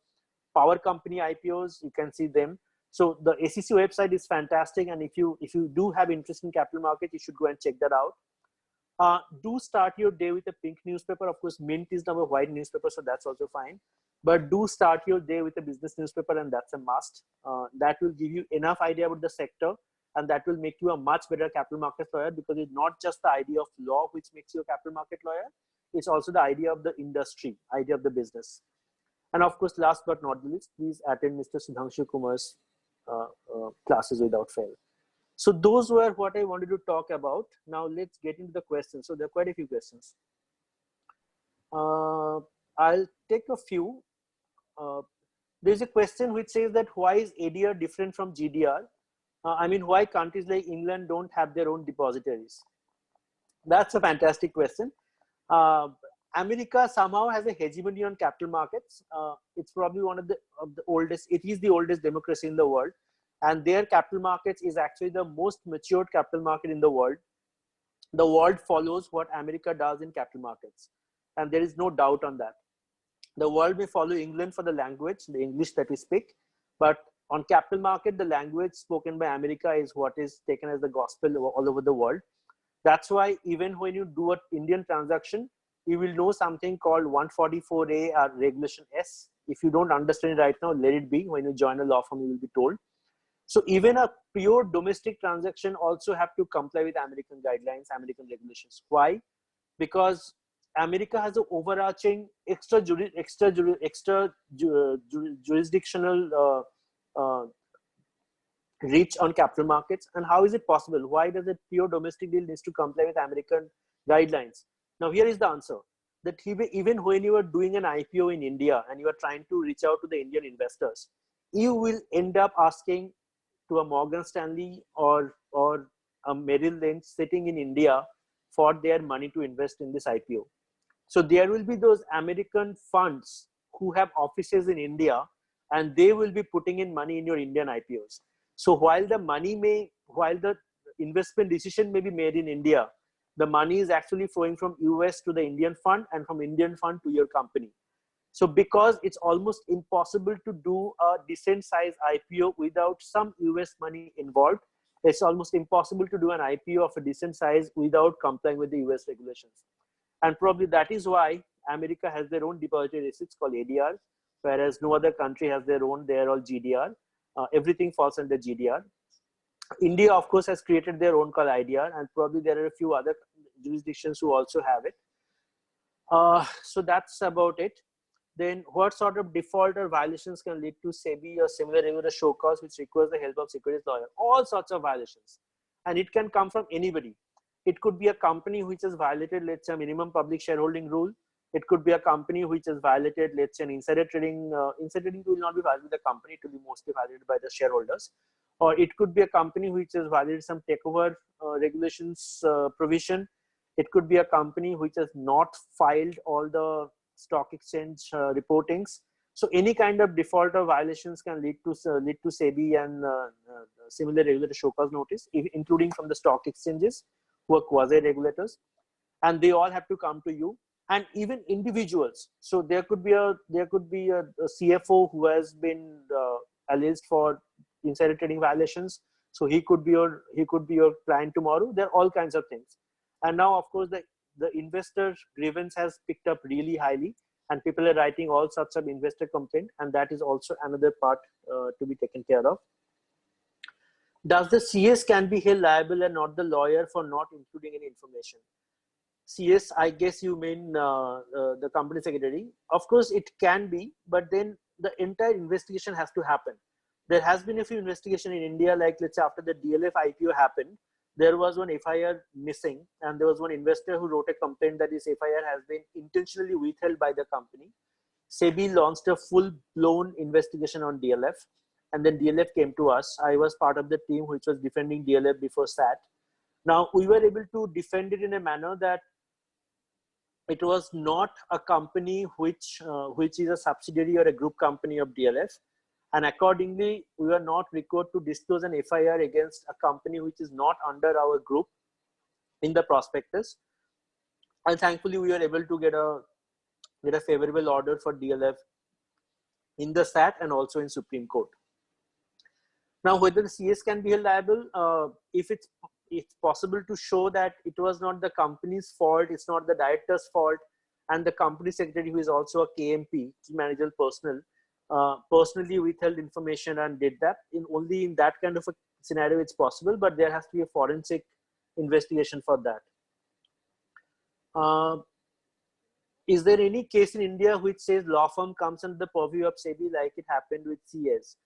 power company IPOs, you can see them. So the ACC website is fantastic, and if you do have interest in capital market, you should go and check that out. Do start your day with a pink newspaper. Of course, Mint is now a white newspaper, so that's also fine. But do start your day with a business newspaper, and that's a must. That will give you enough idea about the sector, and that will make you a much better capital market lawyer, because it's not just the idea of law which makes you a capital market lawyer. It's also the idea of the industry, idea of the business. And of course, last but not least, please attend Mr. Sudhanshu Kumar's classes without fail. So those were what I wanted to talk about. Now let's get into the questions. So there are quite a few questions. I'll take a few. There's a question which says that why is ADR different from GDR? I mean, why countries like England don't have their own depositories? That's a fantastic question. America somehow has a hegemony on capital markets. It's probably one of the oldest, it is the oldest democracy in the world. And their capital markets is actually the most matured capital market in the world. The world follows what America does in capital markets. And there is no doubt on that. The world may follow England for the language, the English that we speak. But on capital market, the language spoken by America is what is taken as the gospel all over the world. That's why even when you do an Indian transaction, you will know something called 144A or Regulation S. If you don't understand it right now, let it be. When you join a law firm, you will be told. So even a pure domestic transaction also have to comply with American guidelines, American regulations. Why? Because America has an overarching extra jurisdictional reach on capital markets. And how is it possible? Why does a pure domestic deal needs to comply with American guidelines? Now here is the answer, that even when you are doing an IPO in India and you are trying to reach out to the Indian investors, you will end up asking to a Morgan Stanley or a Merrill Lynch sitting in India for their money to invest in this IPO. So there will be those American funds who have offices in India, and they will be putting in money in your Indian IPOs. So while the investment decision may be made in India, the money is actually flowing from US to the Indian fund and from Indian fund to your company. So because it's almost impossible to do a decent size IPO without some US money involved, it's almost impossible to do an IPO of a decent size without complying with the US regulations. And probably that is why America has their own depository receipts called ADR, whereas no other country has their own, they're all GDR. Everything falls under GDR. India, of course, has created their own called IDR, and probably there are a few other jurisdictions who also have it. So that's about it. Then what sort of default or violations can lead to SEBI or similar regular show cause which requires the help of securities lawyer? All sorts of violations. And it can come from anybody. It could be a company which has violated, let's say, a minimum public shareholding rule. It could be a company which has violated, let's say, an insider trading. Insider trading will not be violated by the company, it will be mostly violated by the shareholders. Or it could be a company which has violated some takeover regulations provision. It could be a company which has not filed all the stock exchange reportings. So any kind of default or violations can lead to SEBI and similar regulatory show cause notice, including from the stock exchanges who are quasi-regulators, and they all have to come to you. And even individuals. So there could be a CFO who has been alleged for insider trading violations. So he could be your client tomorrow. There are all kinds of things. And now, of course, the investor grievance has picked up really highly, and people are writing all sorts of investor complaint, and that is also another part to be taken care of. Does the CS can be held liable and not the lawyer for not including any information? CS, I guess you mean the company secretary. Of course, it can be, but then the entire investigation has to happen. There has been a few investigation in India, like let's say after the DLF IPO happened, there was one FIR missing, and there was one investor who wrote a complaint that this FIR has been intentionally withheld by the company. SEBI launched a full-blown investigation on DLF, and then DLF came to us. I was part of the team which was defending DLF before SAT. Now, we were able to defend it in a manner that it was not a company which is a subsidiary or a group company of DLF, and accordingly we were not required to disclose an FIR against a company which is not under our group in the prospectus. And thankfully we were able to get a favorable order for DLF in the SAT and also in Supreme Court. Now, whether the CS can be held liable, if it's possible to show that it was not the company's fault, it's not the director's fault, and the company secretary, who is also a KMP, key managerial personnel, personally withheld information and did that, only in that kind of a scenario it's possible, but there has to be a forensic investigation for that. Is there any case in India which says law firm comes under the purview of SEBI like it happened with CS?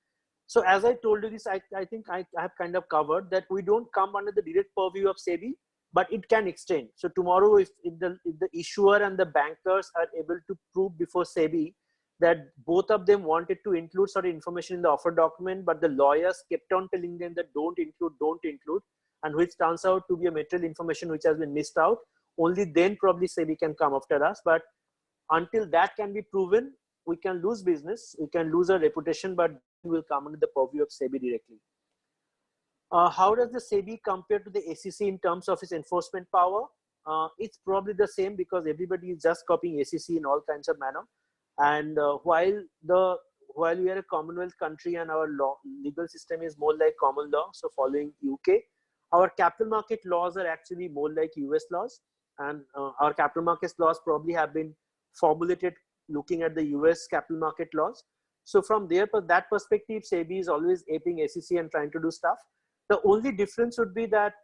So as I told you this, I think I have kind of covered that we don't come under the direct purview of SEBI, but it can extend. So tomorrow, if the issuer and the bankers are able to prove before SEBI that both of them wanted to include certain information in the offer document, but the lawyers kept on telling them that don't include, and which turns out to be a material information which has been missed out, only then probably SEBI can come after us. But until that can be proven, we can lose business, we can lose our reputation, but will come under the purview of SEBI directly. How does the SEBI compare to the SEC in terms of its enforcement power? It's probably the same, because everybody is just copying SEC in all kinds of manner. And while we are a Commonwealth country and our legal system is more like common law, so following UK, our capital market laws are actually more like US laws, and our capital markets laws probably have been formulated looking at the US capital market laws. So from that perspective, SEBI is always aping SEC and trying to do stuff. The only difference would be that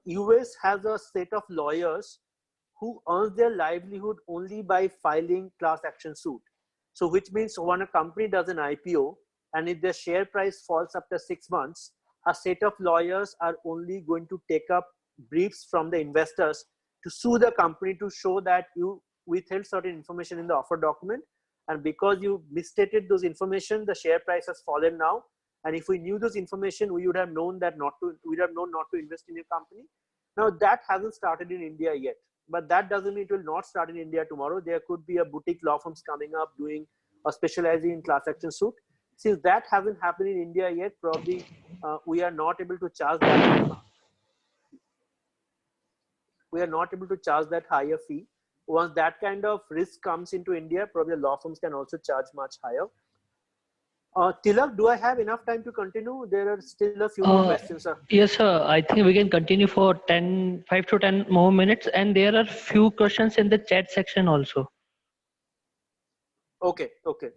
US has a set of lawyers who earns their livelihood only by filing class action suit. So which means when a company does an IPO and if their share price falls after 6 months, a set of lawyers are only going to take up briefs from the investors to sue the company to show that you withheld certain information in the offer document, and because you misstated those information, the share price has fallen now. And if we knew those information, we would have known not to invest in your company. Now that hasn't started in India yet, but that doesn't mean it will not start in India tomorrow. There could be a boutique law firms coming up doing or specializing in class action suit. Since that hasn't happened in India yet, probably we are not able to charge that. We are not able to charge that higher fee. Once that kind of risk comes into India, probably law firms can also charge much higher. Tilak, do I have enough time to continue? There are still a few more questions, sir. Yes, sir. I think we can continue for 5 to 10 more minutes. And there are few questions in the chat section also. Okay.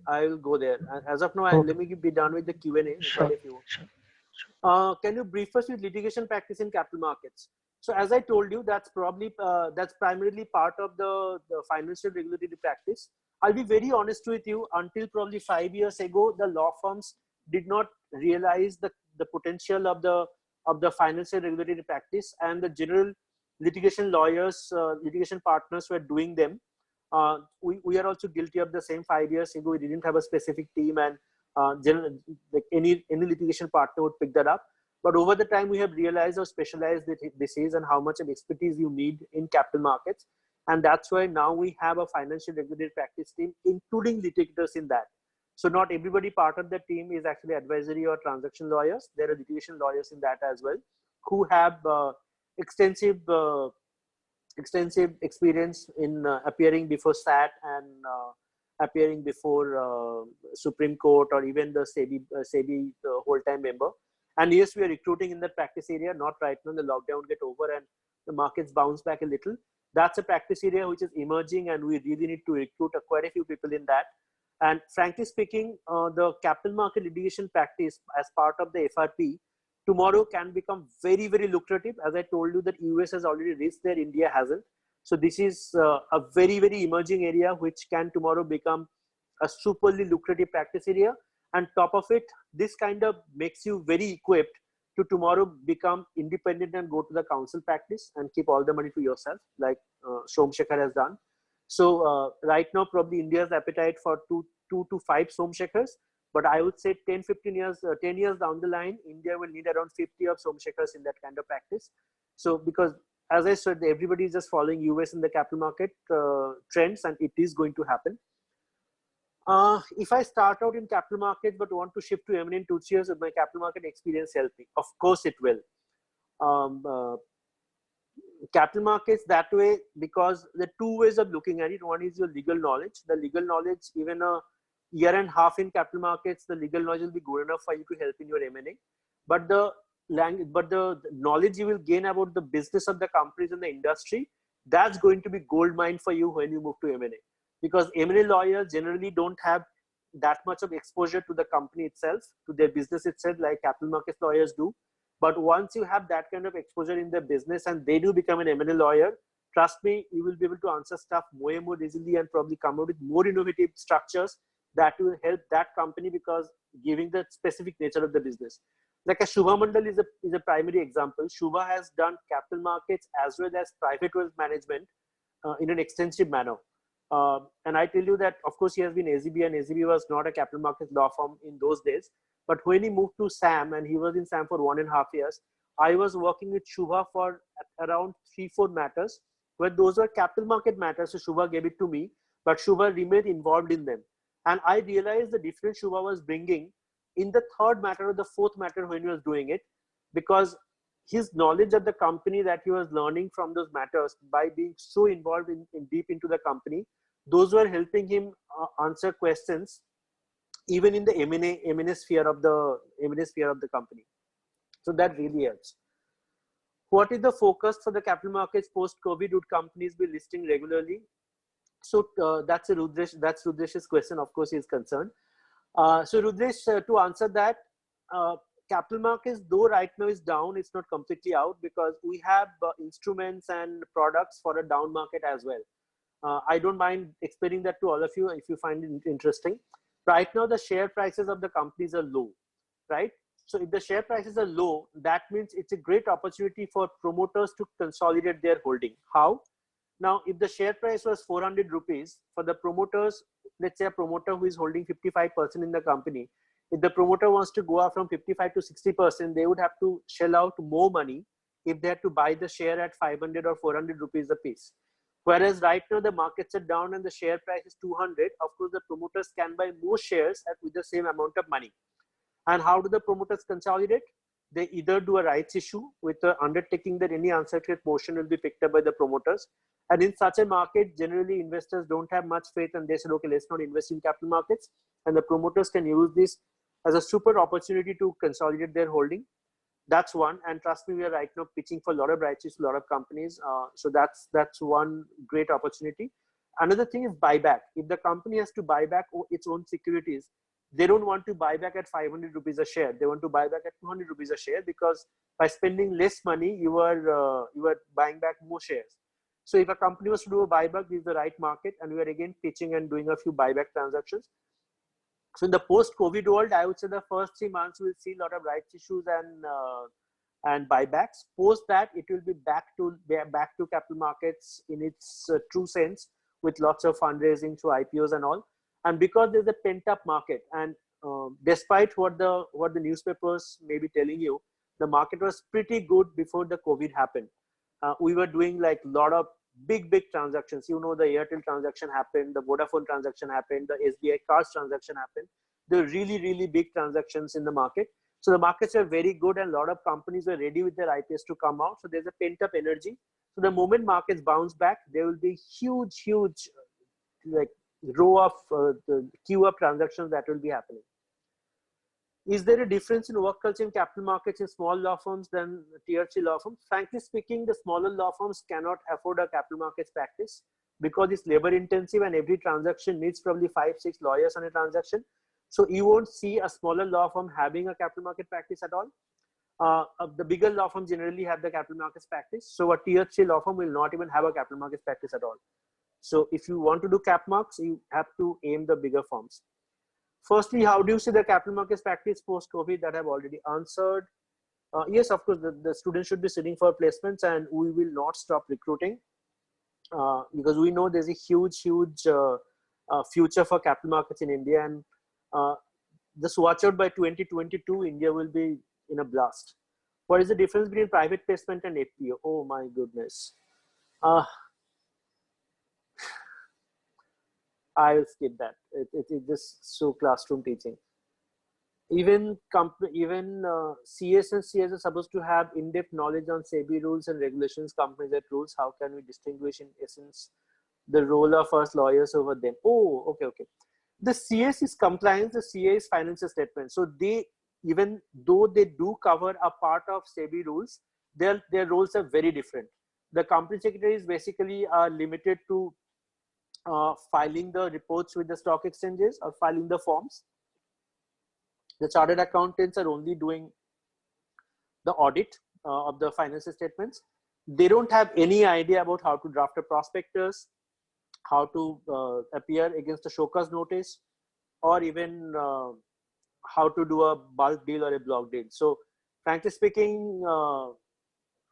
I will go there. As of now, let me be done with the Q&A. Sure. Can you brief us with litigation practice in capital markets? So as I told you, that's primarily part of the financial regulatory practice. I'll be very honest with you, until probably 5 years ago, the law firms did not realize the potential of the financial regulatory practice, and the general litigation lawyers, litigation partners were doing them. We are also guilty of the same. 5 years ago, we didn't have a specific team, and like any litigation partner would pick that up. But over the time, we have realized how specialized this is and how much of expertise you need in capital markets. And that's why now we have a financial regulatory practice team, including litigators in that. So not everybody part of the team is actually advisory or transaction lawyers. There are litigation lawyers in that as well, who have extensive experience in appearing before SAT and appearing before Supreme Court, or even the SEBI whole-time member. And yes, we are recruiting in that practice area, not right now. The lockdown will get over and the markets bounce back a little. That's a practice area which is emerging, and we really need to recruit quite a few people in that. And frankly speaking, the capital market litigation practice as part of the FRP tomorrow can become very, very lucrative. As I told you, that US has already reached there, India hasn't. So this is a very, very emerging area which can tomorrow become a superly lucrative practice area. And top of it, this kind of makes you very equipped to tomorrow become independent and go to the counsel practice and keep all the money to yourself, like Somsekhar has done. So right now, probably India's appetite for two to 5 Somsekhars, but I would say 10 years down the line, India will need around 50 of Somsekhars in that kind of practice. So because as I said, everybody is just following US in the capital market trends, and it is going to happen. If I start out in capital markets but want to shift to M&A in 2-3 years, with my capital market experience help me? Of course it will. Capital markets that way, because there are two ways of looking at it. One is your legal knowledge. The legal knowledge, even a year and a half in capital markets, the legal knowledge will be good enough for you to help in your M&A. But the knowledge you will gain about the business of the companies in the industry, that's going to be gold mine for you when you move to M&A. Because M&A lawyers generally don't have that much of exposure to the company itself, to their business itself, like capital markets lawyers do. But once you have that kind of exposure in the business and they do become an M&A lawyer, trust me, you will be able to answer stuff more and more easily and probably come out with more innovative structures that will help that company, because giving the specific nature of the business. Like a Shubha Mandal is a primary example. Shubha has done capital markets as well as private wealth management in an extensive manner. And I tell you that, of course, he has been AZB, and AZB was not a capital markets law firm in those days. But when he moved to SAM, and he was in SAM for 1.5 years, I was working with Shubha for around 3-4 matters, where those were capital market matters. So Shubha gave it to me, but Shubha remained involved in them. And I realized the difference Shubha was bringing in the third matter or the fourth matter when he was doing it, because his knowledge of the company that he was learning from those matters by being so involved in deep into the company, those were helping him answer questions even in the M&A sphere of the company. So that really helps. What is the focus for the capital markets post-COVID? Would companies be listing regularly? So that's Rudresh's question. Of course, he is concerned. So Rudresh, to answer that, capital markets, though right now is down, it's not completely out, because we have instruments and products for a down market as well. I don't mind explaining that to all of you if you find it interesting. Right now, the share prices of the companies are low, right? So if the share prices are low, that means it's a great opportunity for promoters to consolidate their holding. How? Now, if the share price was 400 rupees, for the promoters, let's say a promoter who is holding 55% in the company, if the promoter wants to go up from 55 to 60%, they would have to shell out more money if they had to buy the share at 500 or 400 rupees a piece. Whereas right now the markets are down and the share price is 200. Of course, the promoters can buy more shares with the same amount of money. And how do the promoters consolidate? They either do a rights issue with the undertaking that any uncertain portion will be picked up by the promoters. And in such a market, generally investors don't have much faith, and they said, okay, let's not invest in capital markets. And the promoters can use this as a super opportunity to consolidate their holding. That's one. And trust me, we are right now pitching for a lot of rights issues, a lot of companies. So that's one great opportunity. Another thing is buyback. If the company has to buy back its own securities, they don't want to buy back at 500 rupees a share. They want to buy back at 200 rupees a share, because by spending less money, you are buying back more shares. So if a company was to do a buyback, this is the right market, and we are again pitching and doing a few buyback transactions. So in the post-COVID world, I would say the first 3 months we'll see a lot of rights issues and buybacks. Post that, it will be back to capital markets in its true sense, with lots of fundraising through IPOs and all. And because there's a pent-up market, and despite what the newspapers may be telling you, the market was pretty good before the COVID happened. We were doing like a lot of big transactions. You know, the Airtel transaction happened, the Vodafone transaction happened, the SBI cards transaction happened. There were really big transactions in the market. So the markets were very good, and a lot of companies were ready with their IPOs to come out. So there's a pent-up energy. So the moment markets bounce back, there will be huge like row of the queue of transactions that will be happening. Is there a difference in work culture in capital markets in small law firms than tier 3 law firms? Frankly speaking, the smaller law firms cannot afford a capital markets practice, because it's labor intensive, and every transaction needs probably 5-6 lawyers on a transaction. So you won't see a smaller law firm having a capital market practice at all. The bigger law firms generally have the capital markets practice. So a tier 3 law firm will not even have a capital markets practice at all. So if you want to do cap marks, you have to aim the bigger firms. Firstly, how do you see the capital markets practice post-COVID? That I've already answered. Yes, of course, the students should be sitting for placements, and we will not stop recruiting because we know there's a huge future for capital markets in India. And just watch out, by 2022, India will be in a blast. What is the difference between private placement and FPO? Oh my goodness. I'll skip that. It's just so classroom teaching. Even CS and CS are supposed to have in-depth knowledge on SEBI rules and regulations, companies that rules. How can we distinguish in essence the role of us lawyers over them? Oh, okay. The CS is compliance, the CA is financial statement. So they, even though they do cover a part of SEBI rules, their roles are very different. The company secretary is basically limited to filing the reports with the stock exchanges or filing the forms. The chartered accountants are only doing the audit of the financial statements. They don't have any idea about how to draft a prospectus, how to appear against a show cause notice, or even how to do a bulk deal or a block deal. So frankly speaking, our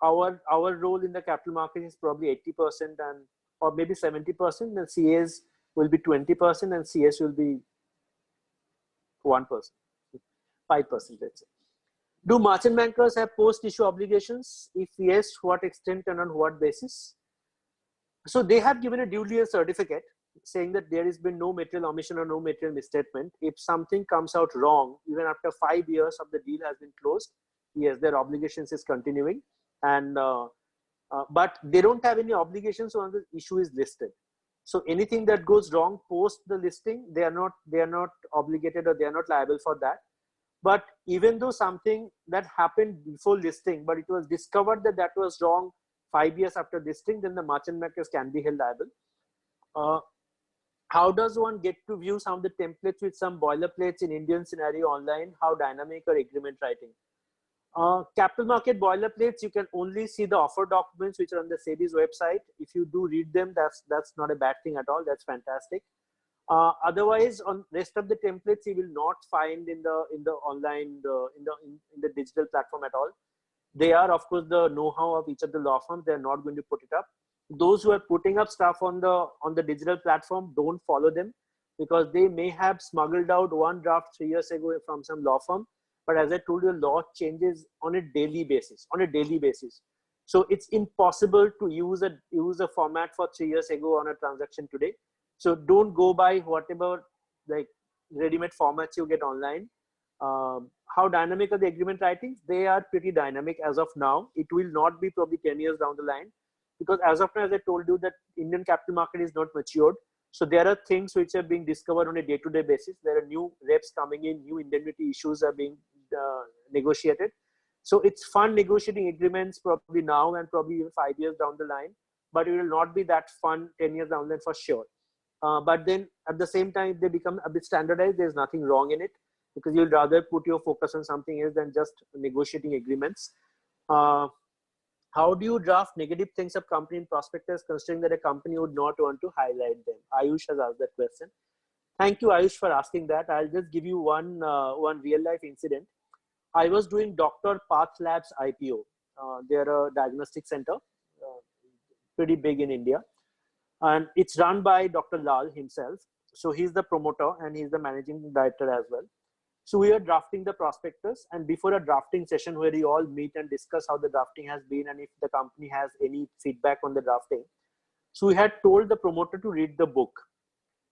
role in the capital market is probably 80% and or maybe 70%, and CAs will be 20% and CS will be 1%, 5%, let's say. Do merchant bankers have post-issue obligations? If yes, what extent and on what basis? So they have given a due diligence certificate saying that there has been no material omission or no material misstatement. If something comes out wrong, even after 5 years of the deal has been closed, yes, their obligations is continuing. And but they don't have any obligations when the issue is listed. So anything that goes wrong post the listing, they are not obligated or they are not liable for that. But even though something that happened before listing, but it was discovered that that was wrong 5 years after listing, then the merchant bankers can be held liable. How does one get to view some of the templates with some boilerplates in Indian scenario online? How dynamic or agreement writing? Capital market boilerplates, you can only see the offer documents which are on the SEBI's website. If you do read them, that's not a bad thing at all. That's fantastic. Otherwise, on rest of the templates, you will not find in the online in the digital platform at all. They are, of course, the know-how of each of the law firms. They are not going to put it up. Those who are putting up stuff on the digital platform, don't follow them, because they may have smuggled out one draft 3 years ago from some law firm. But as I told you, law changes on a daily basis. So it's impossible to use a format for 3 years ago on a transaction today. So don't go by whatever like ready-made formats you get online. How dynamic are the agreement writings? They are pretty dynamic as of now. It will not be probably 10 years down the line, because as of now, as I told you, that Indian capital market is not matured. So there are things which are being discovered on a day-to-day basis. There are new reps coming in, new indemnity issues are being negotiated. So it's fun negotiating agreements probably now and probably even 5 years down the line, but it will not be that fun 10 years down the line for sure. But then at the same time, if they become a bit standardized, there's nothing wrong in it, because you'll rather put your focus on something else than just negotiating agreements. How do you draft negative things of company in prospectus, considering that a company would not want to highlight them? Ayush has asked that question. Thank you, Ayush, for asking that. I'll just give you one real life incident. I was doing Dr. Path Labs IPO. They're a diagnostic center, pretty big in India. And it's run by Dr. Lal himself. So he's the promoter and he's the managing director as well. So we are drafting the prospectus, and before a drafting session where we all meet and discuss how the drafting has been and if the company has any feedback on the drafting. So we had told the promoter to read the book.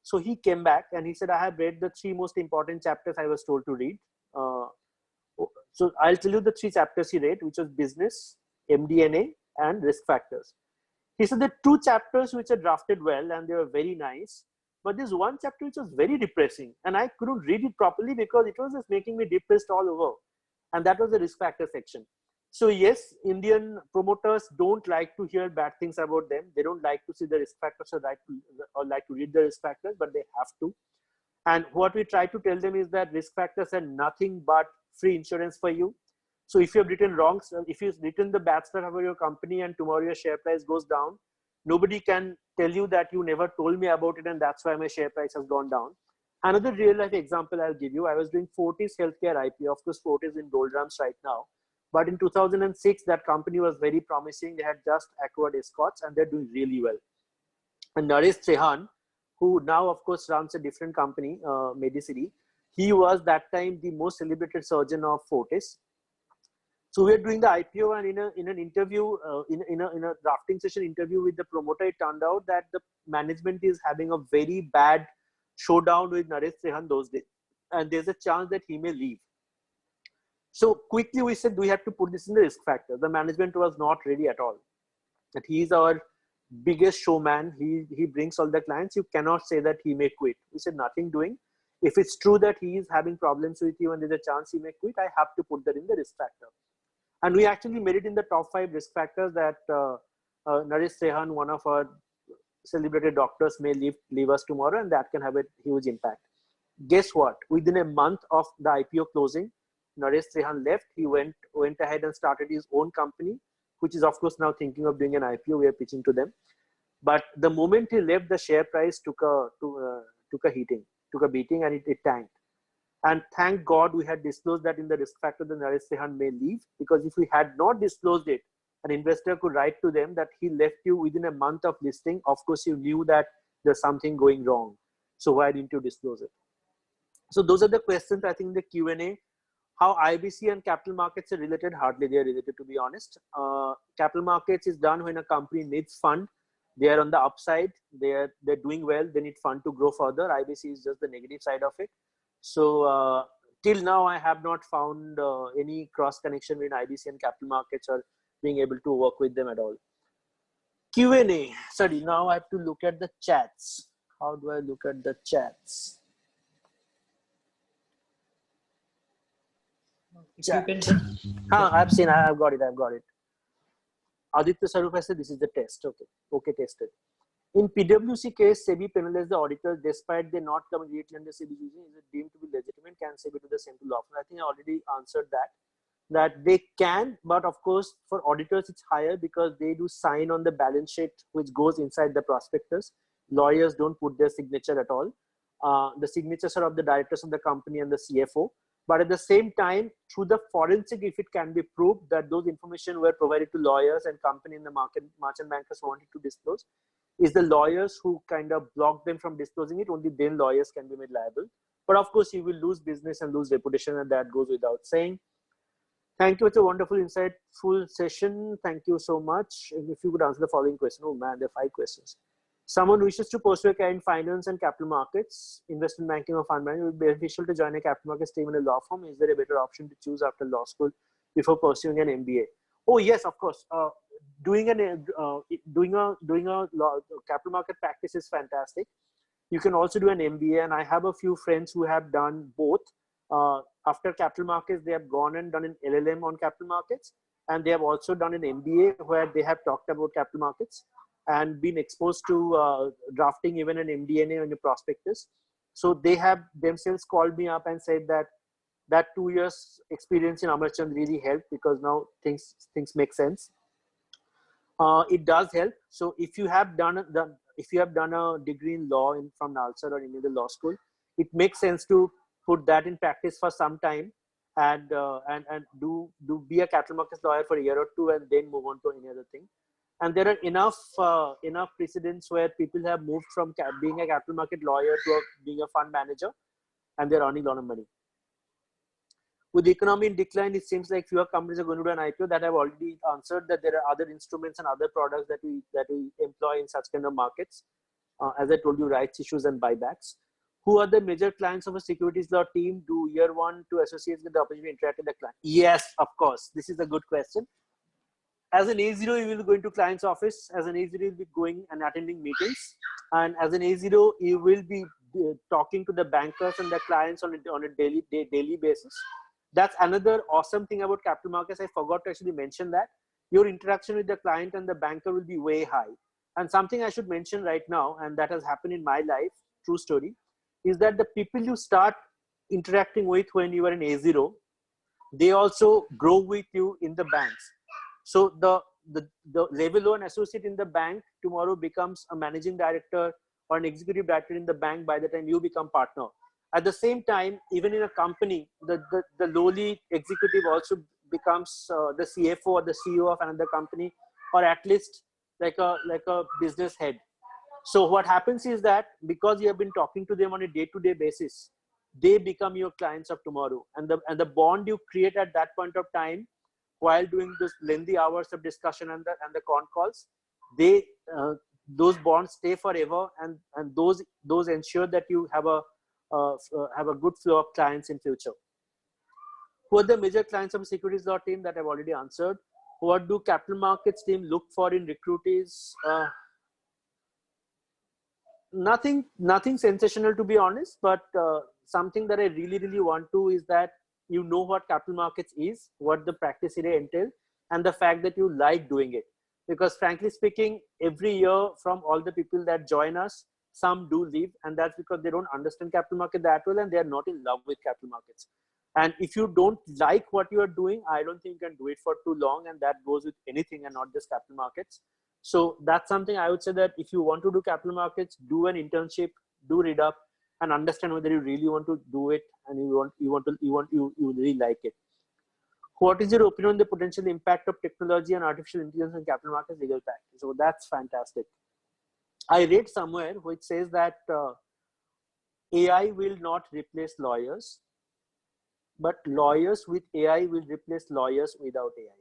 So he came back and he said, I have read the 3 most important chapters I was told to read. So I'll tell you the 3 chapters he read, which was business, MD&A, and risk factors. He said the 2 chapters which are drafted well and they were very nice, but there's one chapter which was very depressing and I couldn't read it properly because it was just making me depressed all over. And that was the risk factor section. So yes, Indian promoters don't like to hear bad things about them. They don't like to see the risk factors or like to read the risk factors, but they have to. And what we try to tell them is that risk factors are nothing but free insurance for you. So if you have written wrong, if you've written the bad stuff about your company and tomorrow your share price goes down, nobody can tell you that you never told me about it and that's why my share price has gone down. Another real life example I'll give you. I was doing Fortis Healthcare IPO. Of course, Fortis in doldrums right now. But in 2006, that company was very promising. They had just acquired Escorts and they're doing really well. And Naresh Trehan, who now of course runs a different company, Medicity, he was that time the most celebrated surgeon of Fortis. So we're doing the IPO, and in an interview, in a drafting session interview with the promoter, it turned out that the management is having a very bad showdown with Naresh Trehan those days, and there's a chance that he may leave. So quickly we said we have to put this in the risk factor. The management was not ready at all. That he is our biggest showman. He brings all the clients. You cannot say that he may quit. We said nothing doing. If it's true that he is having problems with you and there's a chance he may quit, I have to put that in the risk factor. And we actually made it in the top 5 risk factors that Naresh Trehan, one of our celebrated doctors, may leave us tomorrow, and that can have a huge impact. Guess what? Within a month of the IPO closing, Naresh Trehan left. He went ahead and started his own company, which is of course now thinking of doing an IPO. We are pitching to them. But the moment he left, the share price took a beating, and it tanked. And thank God we had disclosed that in the risk factor that Naresh Trehan may leave, because if we had not disclosed it, an investor could write to them that he left you within a month of listing. Of course, you knew that there's something going wrong. So why didn't you disclose it? So those are the questions, I think, the Q&A. How IBC and capital markets are related? Hardly they are related, to be honest. Capital markets is done when a company needs fund. They are on the upside. They're doing well. They need fund to grow further. IBC is just the negative side of it. So till now, I have not found any cross connection between IBC and capital markets or being able to work with them at all. Q&A. Sorry, now I have to look at the chats. How do I look at the chats? I've seen. I've got it. Aditya Sarup said this is the test. Okay, tested. In PwC case, SEBI penalized the auditors despite they not coming directly under SEBI using. Is it deemed to be legitimate? Can SEBI do the same to law firms? I think I already answered that they can, but of course for auditors it's higher because they do sign on the balance sheet which goes inside the prospectus. Lawyers don't put their signature at all. The signatures are of the directors of the company and the CFO. But at the same time, through the forensic, if it can be proved that those information were provided to lawyers and company in the market, merchant bankers wanted to disclose, is the lawyers who kind of block them from disclosing it. Only then lawyers can be made liable. But of course, you will lose business and lose reputation, and that goes without saying. Thank you. It's a wonderful, insightful session. Thank you so much. And if you could answer the following question. Oh man, there are 5 questions. Someone wishes to pursue a career in finance and capital markets, investment banking or fund management. It would be beneficial to join a capital markets team in a law firm. Is there a better option to choose after law school before pursuing an MBA? Oh yes, of course. Doing a law, capital market practice is fantastic. You can also do an MBA, and I have a few friends who have done both. After capital markets, they have gone and done an LLM on capital markets, and they have also done an MBA where they have talked about capital markets and been exposed to drafting even an MD&A on the prospectus. So they have themselves called me up and said that 2 years experience in Amarchand really helped because now things make sense. It does help. So if you have done a degree in law from Nalsar or any other law school, it makes sense to put that in practice for some time and be a capital markets lawyer for a year or 2 and then move on to any other thing. And there are enough precedents where people have moved from being a capital market lawyer to being a fund manager, and they're earning a lot of money. With the economy in decline, it seems like fewer companies are going to do an IPO. That I've already answered, that there are other instruments and other products that we employ in such kind of markets. As I told you, rights issues and buybacks. Who are the major clients of a securities law team? Do year 1 to associates get the opportunity to interact with the client? Yes, of course. This is a good question. As an A0, you will be going to client's office. As an A0, you will be going and attending meetings. And as an A0, you will be talking to the bankers and the clients on a daily basis. That's another awesome thing about capital markets. I forgot to actually mention that. Your interaction with the client and the banker will be way high. And something I should mention right now, and that has happened in my life, true story, is that the people you start interacting with when you are in A0, they also grow with you in the banks. So the level 1 associate in the bank tomorrow becomes a managing director or an executive director in the bank by the time you become partner. At the same time, even in a company, the lowly executive also becomes the CFO or the CEO of another company, or at least like a business head. So what happens is that because you have been talking to them on a day-to-day basis, they become your clients of tomorrow, and the bond you create at that point of time while doing this lengthy hours of discussion and the con calls, they those bonds stay forever, and those ensure that you have a good flow of clients in future. Who are the major clients of securities law team? That I've already answered. What do capital markets team look for in recruitees? Nothing sensational, to be honest, but something that I really want to is that you know what capital markets is, what the practice area entails, and the fact that you like doing it. Because frankly speaking, every year from all the people that join us, some do leave, and that's because they don't understand capital market that well and they are not in love with capital markets. And if you don't like what you are doing, I don't think you can do it for too long, and that goes with anything and not just capital markets. So that's something I would say, that if you want to do capital markets, do an internship, do read up, and understand whether you really want to do it and you really like it. What is your opinion on the potential impact of technology and artificial intelligence on capital markets legal practice? So that's fantastic. I read somewhere which says that AI will not replace lawyers, but lawyers with AI will replace lawyers without AI.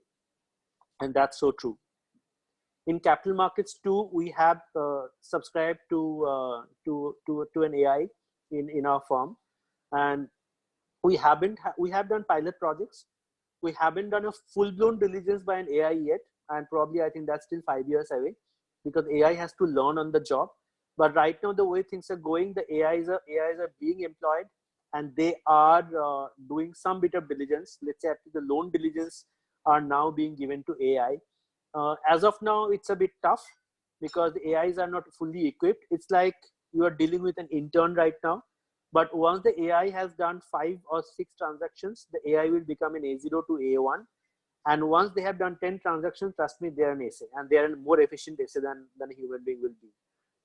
And that's so true. In capital markets too, we have subscribed to an AI in our firm, and we have done pilot projects. We haven't done a full-blown diligence by an AI yet, and probably I think that's still 5 years away, because AI has to learn on the job. But right now, the way things are going, the AIs are being employed, and they are doing some bit of diligence. Let's say the loan diligence are now being given to AI. As of now, it's a bit tough because the AIs are not fully equipped. It's like you are dealing with an intern right now. But once the AI has done 5 or 6 transactions, the AI will become an A0 to A1. And once they have done 10 transactions, trust me, they are an essay, and they are a more efficient essay than a human being will be.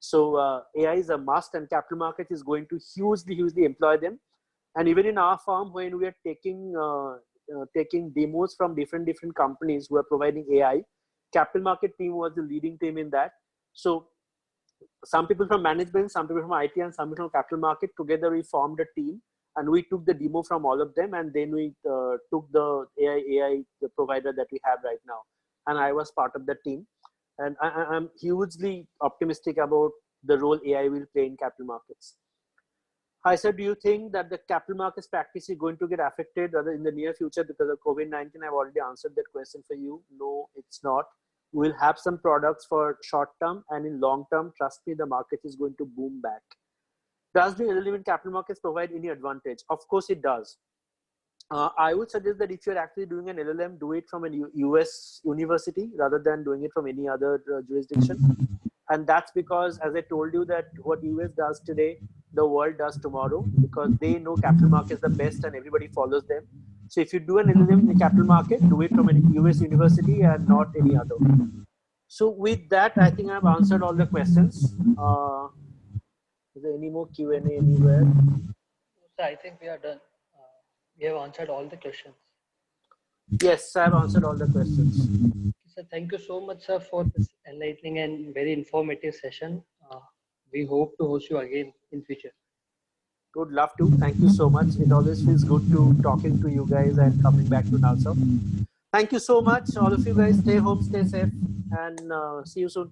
So AI is a must, and capital market is going to hugely employ them. And even in our firm, when we are taking demos from different companies who are providing AI, capital market team was the leading team in that. So some people from management, some people from IT, and some people from capital market, together we formed a team, and we took the demo from all of them, and then we took the AI the provider that we have right now, and I was part of the team. And I'm hugely optimistic about the role AI will play in capital markets. Hi sir, do you think that the capital markets practice is going to get affected in the near future because of COVID-19? I've already answered that question for you. No, it's not. We'll have some products for short term, and in long term, trust me, the market is going to boom back. Does the LLM in capital markets provide any advantage? Of course it does. I would suggest that if you're actually doing an LLM, do it from a US university rather than doing it from any other jurisdiction. And that's because, as I told you, that what US does today, the world does tomorrow, because they know capital markets the best and everybody follows them. So if you do an LLM in the capital market, do it from a US university and not any other. So with that, I think I've answered all the questions. Is there any more Q&A anywhere? So I think we are done. We have answered all the questions. Yes, I've answered all the questions. So thank you so much, sir, for this enlightening and very informative session. We hope to host you again in future. Would love to. Thank you so much. It always feels good to talking to you guys and coming back to Nalsa. Thank you so much. All of you guys, stay home, stay safe, and see you soon.